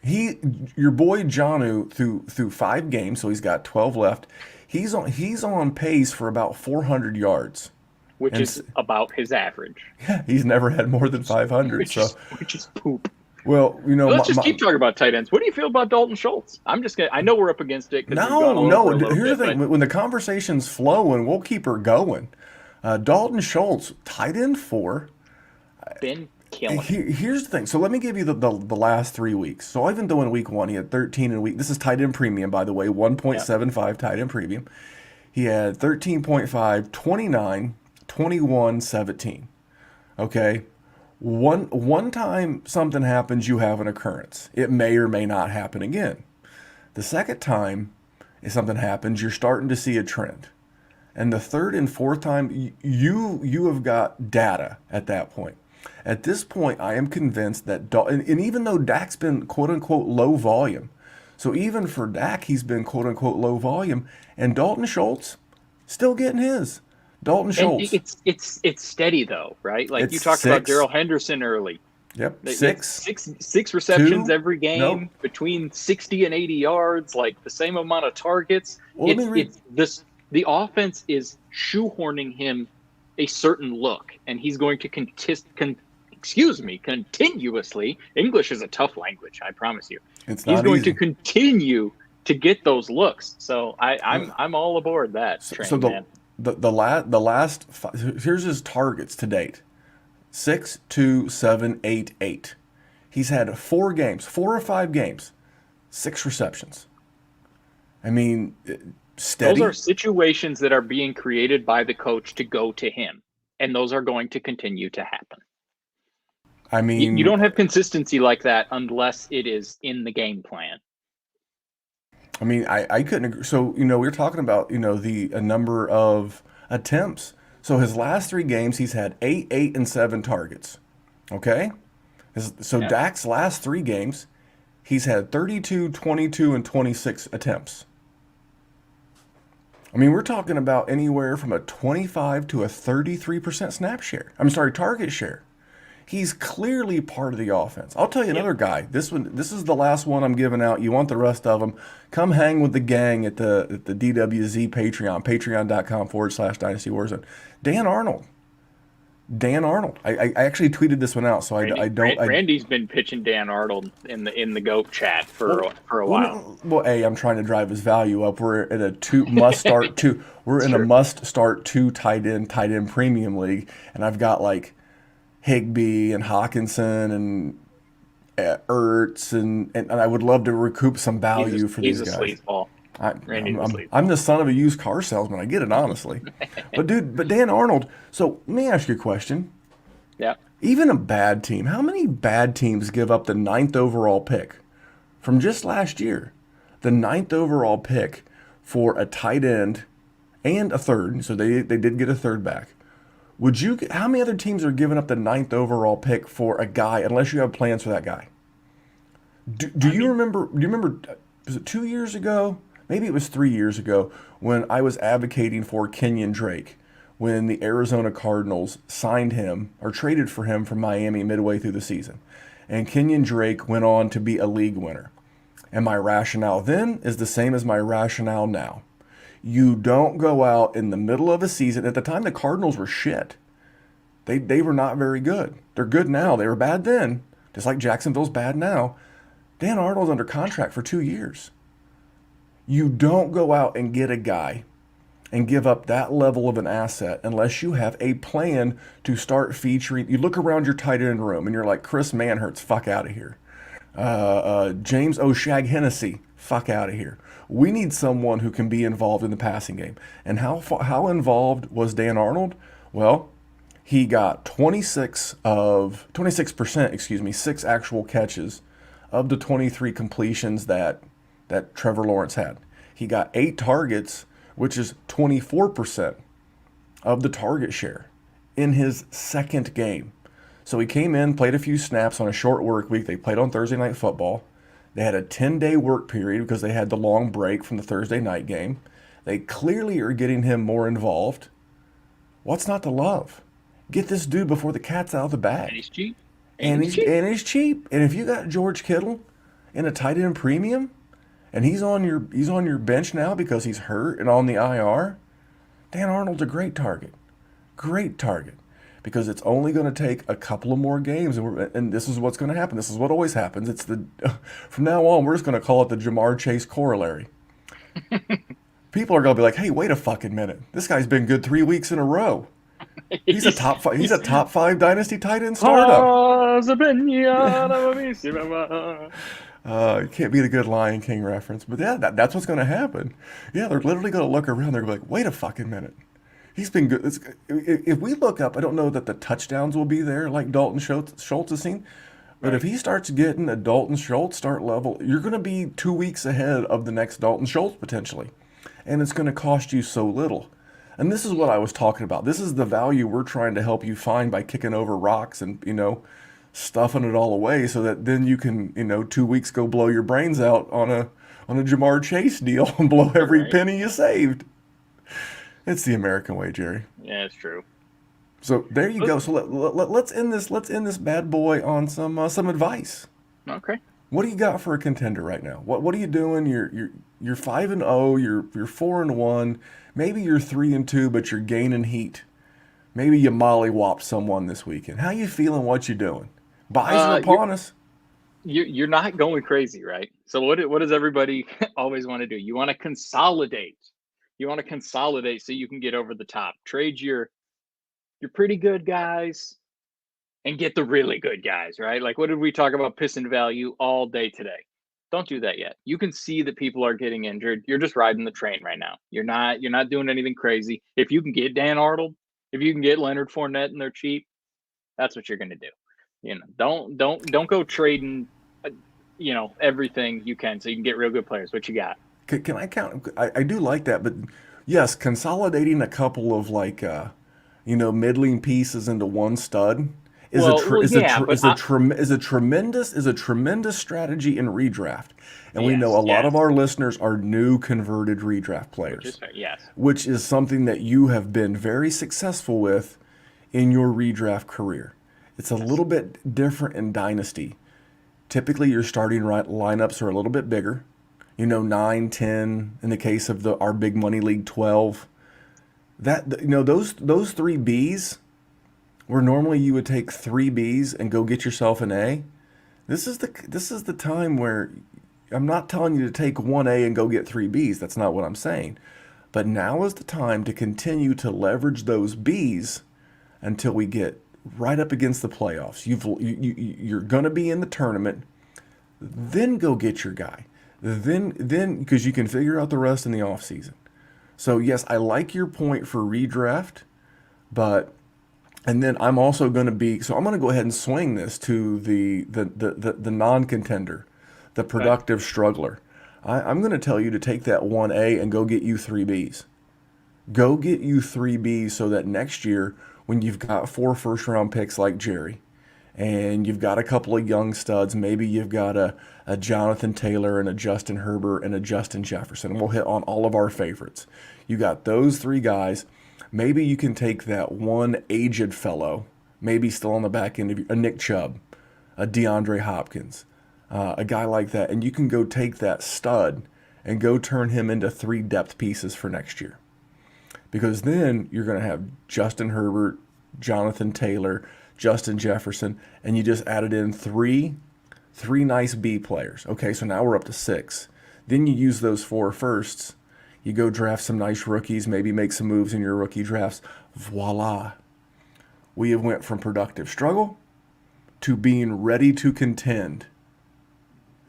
Your boy Jonnu through 5 games, so he's got 12 left. He's on pace for about 400 yards, which is about his average. Yeah, he's never had more than 500. Which is poop. Well, let's just keep talking about tight ends. What do you feel about Dalton Schultz? I know we're up against it. No. Here's the thing: when the conversation's flowing, we'll keep her going. Dalton Schultz, tight end 4. Been killing it. Here's the thing. So let me give you the last 3 weeks. So even though in week one he had 13 in week, this is tight end premium, by the way, Yeah. 1.75 tight end premium. He had 13.5, 29, 21, 17. Okay. One time something happens, you have an occurrence. It may or may not happen again. The second time if something happens, you're starting to see a trend. And the third and fourth time, you have got data at that point. At this point, I am convinced that, and even though Dak's been quote unquote low volume, so even for Dak, he's been quote unquote low volume, and Dalton Schultz still getting his. Dalton And Schultz. it's steady though, right? Like you It's talked about six. Daryl Henderson early. Yep, It's six, six receptions two. every game, Nope. between 60 and 80 yards, like the same amount of targets. Well, let me read. It's this the offense is shoehorning him a certain look, and he's going to continuously. English is a tough language, I promise you. It's He's not going easy. to continue to get those looks. So I'm all aboard that train, So man. the last five, here's his targets to date: 6, 2, 7, 8, 8. He's had 4 or 5 games, 6 receptions. I mean, steady. Those are situations that are being created by the coach to go to him, and those are going to continue to happen. I mean, You don't have consistency like that unless it is in the game plan. I couldn't agree. So, we were talking about, the a number of attempts. So his last 3 games, he's had 8, 8, and 7 targets. Okay? So Yeah. Dak's last 3 games, he's had 32, 22, and 26 attempts. I mean, we're talking about anywhere from a 25 to a 33% snap share. I'm sorry, target share. He's clearly part of the offense. I'll tell you another guy. This is the last one I'm giving out. You want the rest of them? Come hang with the gang at the DWZ Patreon, patreon.com/Dynasty WarZone. Dan Arnold. Dan Arnold. I actually tweeted this one out, so I don't. Randy's been pitching Dan Arnold in the GOAT chat for a while. Well, I'm trying to drive his value up. We're in a must start two. We're in a must start 2 tight end premium league, and I've got like Higbee and Hawkinson and Ertz, and I would love to recoup some value for these He's a guys. sleazeball. Randy's a sleazeball. I'm the son of a used car salesman. I get it, honestly. But Dan Arnold. So let me ask you a question. Yeah. Even a bad team, how many bad teams give up the 9th overall pick from just last year? The 9th overall pick for a tight end and a third. So they did get a third back. How many other teams are giving up the 9th overall pick for a guy unless you have plans for that guy? Do you remember, was it 2 years ago? Maybe it was 3 years ago when I was advocating for Kenyon Drake when the Arizona Cardinals signed him or traded for him from Miami midway through the season. And Kenyon Drake went on to be a league winner. And my rationale then is the same as my rationale now. You don't go out in the middle of a season. At the time, the Cardinals were shit. They were not very good. They're good now. They were bad then, just like Jacksonville's bad now. Dan Arnold's under contract for 2 years. You don't go out and get a guy and give up that level of an asset unless you have a plan to start featuring. You look around your tight end room and you're like, Chris Manhertz, fuck out of here. James O'Shag Hennessy, fuck out of here. We need someone who can be involved in the passing game. And how involved was Dan Arnold? Well, he got 26%, 6 actual catches of the 23 completions that Trevor Lawrence had. He got 8 targets, which is 24% of the target share in his second game. So he came in, played a few snaps on a short work week. They played on Thursday Night Football. They had a 10-day work period because they had the long break from the Thursday night game. They clearly are getting him more involved. What's not to love? Get this dude before the cat's out of the bag. And he's cheap. And he's cheap. And if you got George Kittle in a tight end premium, and he's on your bench now because he's hurt and on the IR, Dan Arnold's a great target. Great target. Because it's only going to take a couple of more games, and this is what's going to happen. This is what always happens. From now on, we're just going to call it the Jamar Chase corollary. People are going to be like, "Hey, wait a fucking minute! This guy's been good 3 weeks in a row. He's a top 5 Dynasty tight end startup." Casa Pinata, bellissima. It can't be the good Lion King reference, but yeah, that's what's going to happen. Yeah, they're literally going to look around. They're going to be like, wait a fucking minute. He's been good. If we look up, I don't know that the touchdowns will be there like Dalton Schultz has seen, but if Right. he starts getting a Dalton Schultz start level, you're going to be 2 weeks ahead of the next Dalton Schultz potentially. And it's going to cost you so little. And this is what I was talking about. This is the value we're trying to help you find by kicking over rocks and, stuffing it all away so that then you can, 2 weeks go blow your brains out on a Jamar Chase deal and blow every Right. penny you saved. It's the American way, Jerry. Yeah, it's true. So there you go. So let's end this. Let's end this bad boy on some advice. Okay. What do you got for a contender right now? What are you doing? You're 5-0. You're 4-1. Maybe you're 3-2, but you're gaining heat. Maybe you mollywhopped someone this weekend. How you feeling? What you doing? Buys are You're upon us. you're not going crazy, right? So what does everybody always want to do? You want to consolidate. You want to consolidate so you can get over the top. Trade your pretty good guys and get the really good guys, right? Like what did we talk about pissing value all day today? Don't do that yet. You can see that people are getting injured. You're just riding the train right now. You're not doing anything crazy. If you can get Dan Arnold, if you can get Leonard Fournette and they're cheap, that's what you're going to do. Don't go trading everything you can so you can get real good players. What you got? Can I count? I do like that, but yes, consolidating a couple of middling pieces into one stud is a Well, yeah, but tremendous strategy in redraft, and we know yes, a lot yes, of our listeners are new converted redraft which is players, fair. Yes, which is something that you have been very successful with in your redraft career. It's a yes, little bit different in Dynasty. Typically, your starting lineups are a little bit bigger. 9, 10 in the case of our big money league 12. Those three Bs where normally you would take three Bs and go get yourself an A. This is the time where I'm not telling you to take one A and go get three Bs. That's not what I'm saying. But now is the time to continue to leverage those Bs until we get right up against the playoffs. You're going to be in the tournament. Then go get your guy. Then because you can figure out the rest in the off season. So yes, I like your point for redraft, but and then I'm also going to be so I'm going to go ahead and swing this to the non-contender, the okay, productive struggler. I'm going to tell you to take that 1A and go get you three Bs. Go get you three Bs so that next year when you've got 4 first-round picks like Jerry, and you've got a couple of young studs, maybe you've got a Jonathan Taylor and a Justin Herbert and a Justin Jefferson, and we'll hit on all of our favorites. You got those three guys. Maybe you can take that one aged fellow, maybe still on the back end of a Nick Chubb, a DeAndre Hopkins, a guy like that, and you can go take that stud and go turn him into 3 depth pieces for next year. Because then you're going to have Justin Herbert, Jonathan Taylor, Justin Jefferson, and you just added in three nice B players. Okay, so now we're up to 6. Then you use those 4 firsts. You go draft some nice rookies, maybe make some moves in your rookie drafts. Voila. We have went from productive struggle to being ready to contend.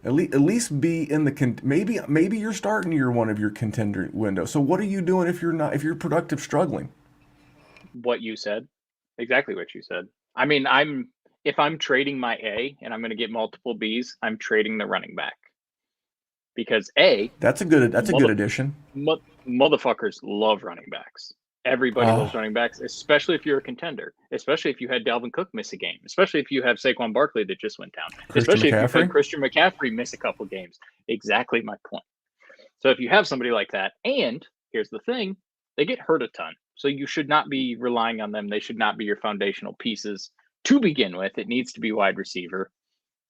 At least be in the maybe you're starting year 1 of your contender window. So what are you doing if you're productive struggling? what you said, exactly what you said. I mean, if I'm trading my A and I'm going to get multiple Bs, I'm trading the running back because That's a good addition. motherfuckers love running backs. Everybody loves Oh, running backs, especially if you're a contender, especially if you had Dalvin Cook miss a game, especially if you have Saquon Barkley that just went down, Christian especially if you've had McCaffrey. Christian McCaffrey miss a couple games. Exactly my point. So if you have somebody like that, and here's the thing, they get hurt a ton. So you should not be relying on them. They should not be your foundational pieces to begin with. It needs to be wide receiver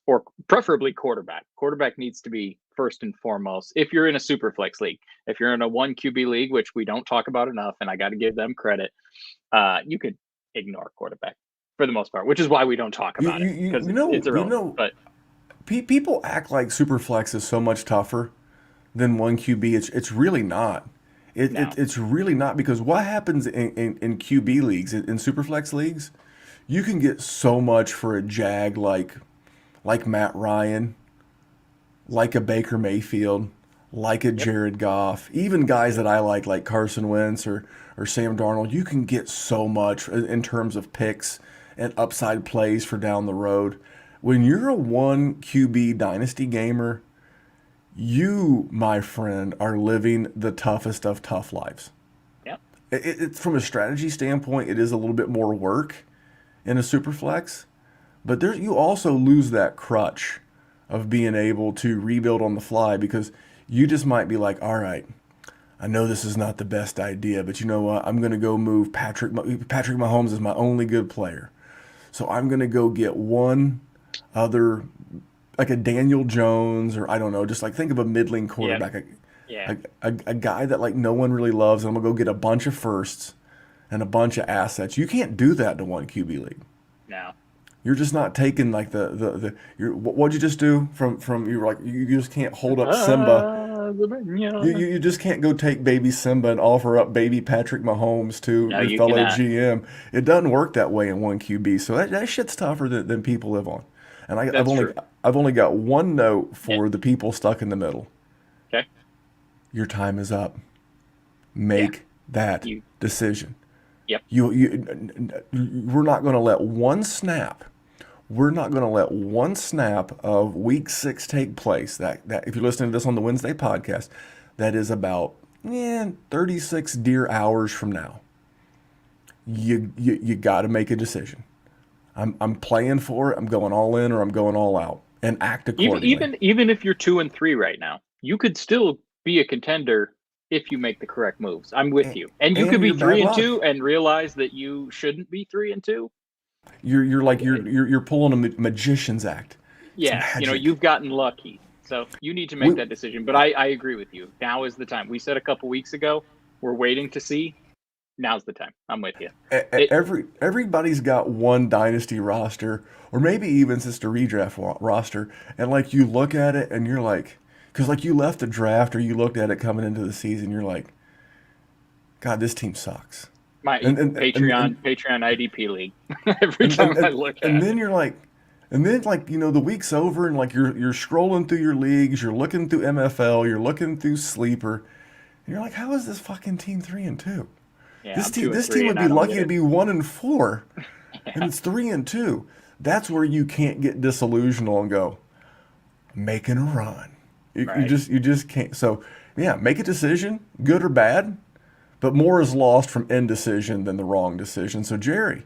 or preferably quarterback. Quarterback needs to be first and foremost. If you're in a super flex league, if you're in a 1 QB league, which we don't talk about enough, and I got to give them credit, you could ignore quarterback for the most part, which is why we don't talk You about you it you, because you it's know you irrelevant. know But people act like Superflex is so much tougher than 1 QB. It's really not. no, It's really not because what happens in QB leagues in Superflex leagues, You can get so much for a Jag like Matt Ryan, like a Baker Mayfield, like a Yep. Jared Goff, even guys that I like Carson Wentz or Sam Darnold. You can get so much in terms of picks and upside plays for down the road. When you're a one QB dynasty gamer, you, my friend, are living the toughest of tough lives. Yep. From a strategy standpoint, it is a little bit more work in a super flex, but you also lose that crutch of being able to rebuild on the fly because you just might be like, all right, I know this is not the best idea, but you know what? I'm going to go move Patrick Mahomes is my only good player. So I'm going to go get one other, like a Daniel Jones, or I don't know, just like think of a middling Yep. quarterback, Yeah. a guy that like no one really loves, and I'm going to go get a bunch of firsts and a bunch of assets. You can't do that to one QB league. No. You're just not taking like what'd you just do from you were like you just can't hold up Simba. You just can't go take baby Simba and offer up baby Patrick Mahomes to No, your you fellow cannot. GM. It doesn't work that way in one QB. So that shit's tougher than people live on. And That's true. I've only got one note Yeah. for the people stuck in the middle. Okay. Your time is up. Yeah. Make that You. decision. Yep. We're not going to let one snap. We're not going to let one snap of week 6 take place. That if you're listening to this on the Wednesday podcast, that is about 36 dear hours from now. You got to make a decision. I'm playing for it. I'm going all in or I'm going all out, and act Even accordingly. even even if you're 2-3 right now, you could still be a contender if you make the correct moves. I'm with And, you. And you could and be your bad three and luck. two and realize that you shouldn't be 3-2. You're like you're pulling a magician's act. It's Yeah, magic. you've gotten lucky. So you need to make We, that decision. But I agree with you. Now is the time. We said a couple weeks ago, we're waiting to see. Now's the time. I'm with you. It everybody's got one dynasty roster, or maybe even just a redraft roster, and like you look at it and you're like, because like you left the draft or you looked at it coming into the season, you're like, God, this team sucks. my And and and and Patreon IDP league. Every and, time and, I and, look and at it. then you're like, and then like the week's over and like you're scrolling through your leagues, you're looking through MFL, you're looking through Sleeper, and you're like, how is this fucking team 3-2? Yeah, I'm two and This team three would and be I don't lucky get to it. be 1-4, and Yeah. it's 3-2. That's where you can't get disillusional and go making a run. Right. You just can't. So yeah, make a decision, good or bad, but more is lost from indecision than the wrong decision. So Jerry,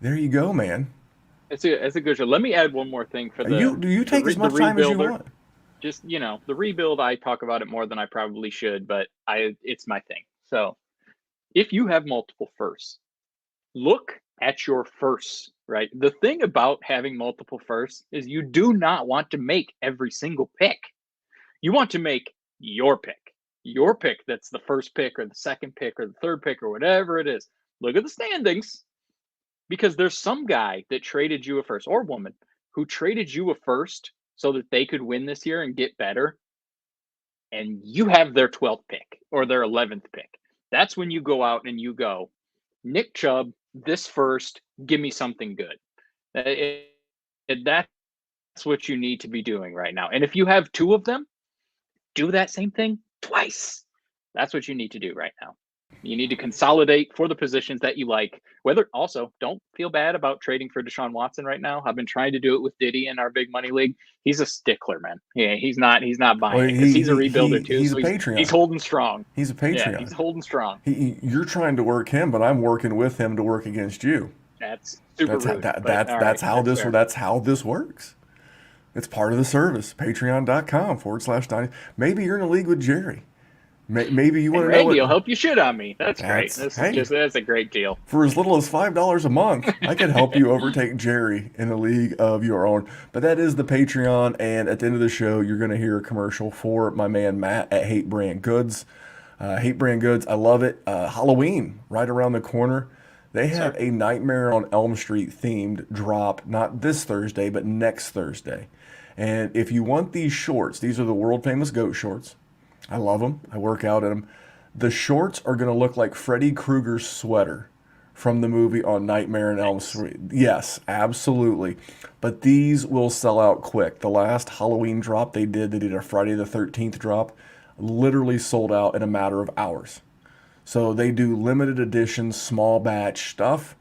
there you go, man. It's a good show. Let me add one more thing for You take as the much time as you rebuilder. want. Just the rebuild. I talk about it more than I probably should, but it's my thing. So if you have multiple firsts, look at your firsts. Right. The thing about having multiple firsts is you do not want to make every single pick. You want to make your pick that's the first pick or the second pick or the third pick or whatever it is. Look at the standings because there's some guy that traded you a first or woman who traded you a first so that they could win this year and get better. And you have their 12th pick or their 11th pick. That's when you go out and you go, Nick Chubb, this first, give me something good. That's what you need to be doing right now. And if you have two of them, do that same thing twice. That's what you need to do right now. You need to consolidate for the positions that you like. Whether also don't feel bad about trading for Deshaun Watson right now. I've been trying to do it with Diddy in our big money league. He's a stickler, man. Yeah, he's not Well, buying it because he's a rebuilder too. he's a So he's Patreon. holding strong. He's a Yeah, he's Patreon. holding strong. You're trying to work him, but I'm working with him to work against you. That's super rude. But all right, That's how that's fair. that's how this works. It's part of the service. Patreon.com/Dynasty. Maybe you're in a league with Jerry. Maybe you And want to know Randy what. will help you shit on me. That's great. Hey, That's a great deal. for as little as $5 a month, I can help you overtake Jerry in a league of your own. But that is the Patreon, and at the end of the show, you're going to hear a commercial for my man Matt at Hate Brand Goods. Hate Brand Goods, I love it. Halloween right around the corner. They Yes, have sir. a Nightmare on Elm Street themed drop, not this Thursday, but next Thursday. And if you want these shorts, these are the world famous goat shorts. I love them. I work out in them. The shorts are going to look like Freddy Krueger's sweater from the movie on Nightmare on Elm Street. Yes, absolutely. But these will sell out quick. The last Halloween drop they did a Friday the 13th drop, literally sold out in a matter of hours. So they do limited edition, small batch stuff.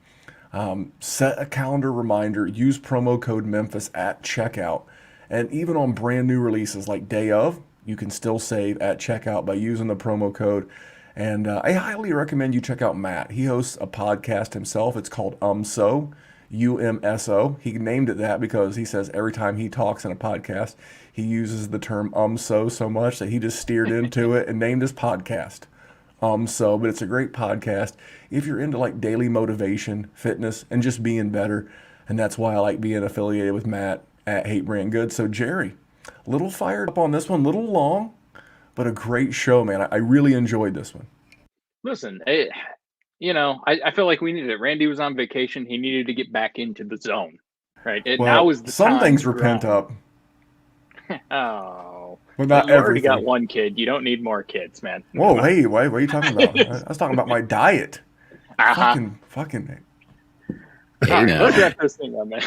Set a calendar reminder, use promo code Memphis at checkout. And even on brand new releases like Day of, you can still save at checkout by using the promo code. And I highly recommend you check out Matt. He hosts a podcast himself. It's called UMSO, UMSO. He named it that because he says every time he talks in a podcast, he uses the term so much that he just steered into it and named his podcast but it's a great podcast if you're into like daily motivation, fitness, and just being better. And that's why I like being affiliated with Matt at Hate Brand Goods. So Jerry, a little fired up on this one, little long, but a great show, man. I really enjoyed this one. Listen, I feel like we needed it. Randy was on vacation. He needed to get back into the zone, right? Now is the some time things to repent grind. up. Oh, But not you already everything. got one kid. You don't need more kids, man. Whoa, hey, what are you talking about? I was talking about my diet. Fucking. All right, let's wrap this thing up, man.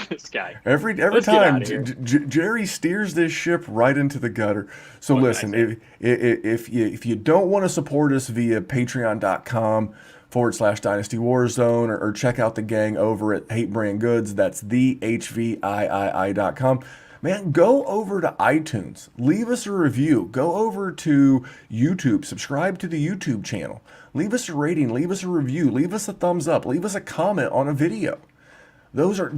This guy. Every Let's get time outta here. Jerry steers this ship right into the gutter. So What can I listen, if you don't want to support us via patreon.com/Dynasty Warzone or check out the gang over at Hate Brand Goods, that's the HVIII.com. Man, go over to iTunes, leave us a review, go over to YouTube, subscribe to the YouTube channel, leave us a rating, leave us a review, leave us a thumbs up, leave us a comment on a video. Those are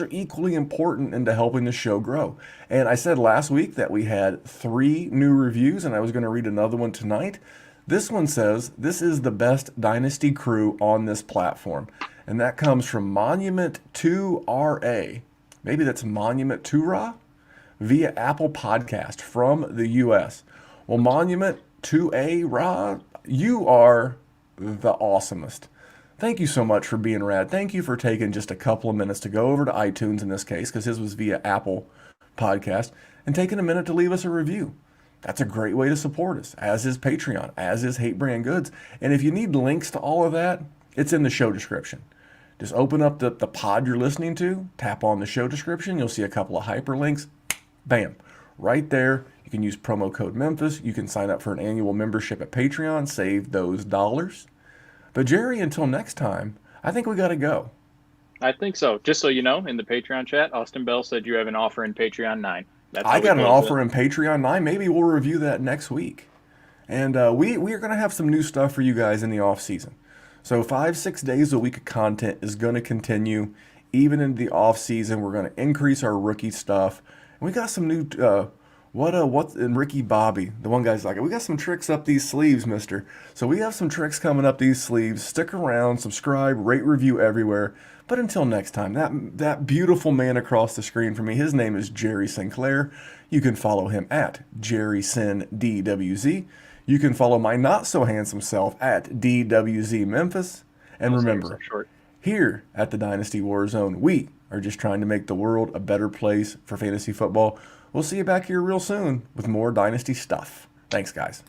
equally important into helping the show grow. And I said last week that we had 3 new reviews, and I was going to read another one tonight. This one says, "This is the best Dynasty crew on this platform." And that comes from Monument 2RA. Maybe that's Monument 2RA via Apple Podcast from the US. Well, Monument 2A Ra, you are the awesomest. Thank you so much for being rad. Thank you for taking just a couple of minutes to go over to iTunes in this case, because his was via Apple Podcast, and taking a minute to leave us a review. That's a great way to support us, as is Patreon, as is Hate Brand Goods. And if you need links to all of that, it's in the show description. Just open up the pod you're listening to, tap on the show description. You'll see a couple of hyperlinks. Bam. Right there. You can use promo code Memphis. You can sign up for an annual membership at Patreon. Save those dollars. But Jerry, until next time, I think we got to go. I think so. Just so you know, in the Patreon chat, Austin Bell said you have an offer in Patreon 9. I got an offer in Patreon 9. Maybe we'll review that next week. And we are going to have some new stuff for you guys in the off season. So 5-6 days a week of content is going to continue. Even in the off season, we're going to increase our rookie stuff. And we got some new, and Ricky Bobby, the one guy's like, we got some tricks up these sleeves, mister. So we have some tricks coming up these sleeves. Stick around, subscribe, rate, review everywhere. But until next time, that beautiful man across the screen from me, his name is Jerry Sinclair. You can follow him at JerrySinDWZ. You can follow my not-so-handsome self at DWZ Memphis. And remember, here at the Dynasty Warzone, we are just trying to make the world a better place for fantasy football. We'll see you back here real soon with more Dynasty stuff. Thanks, guys.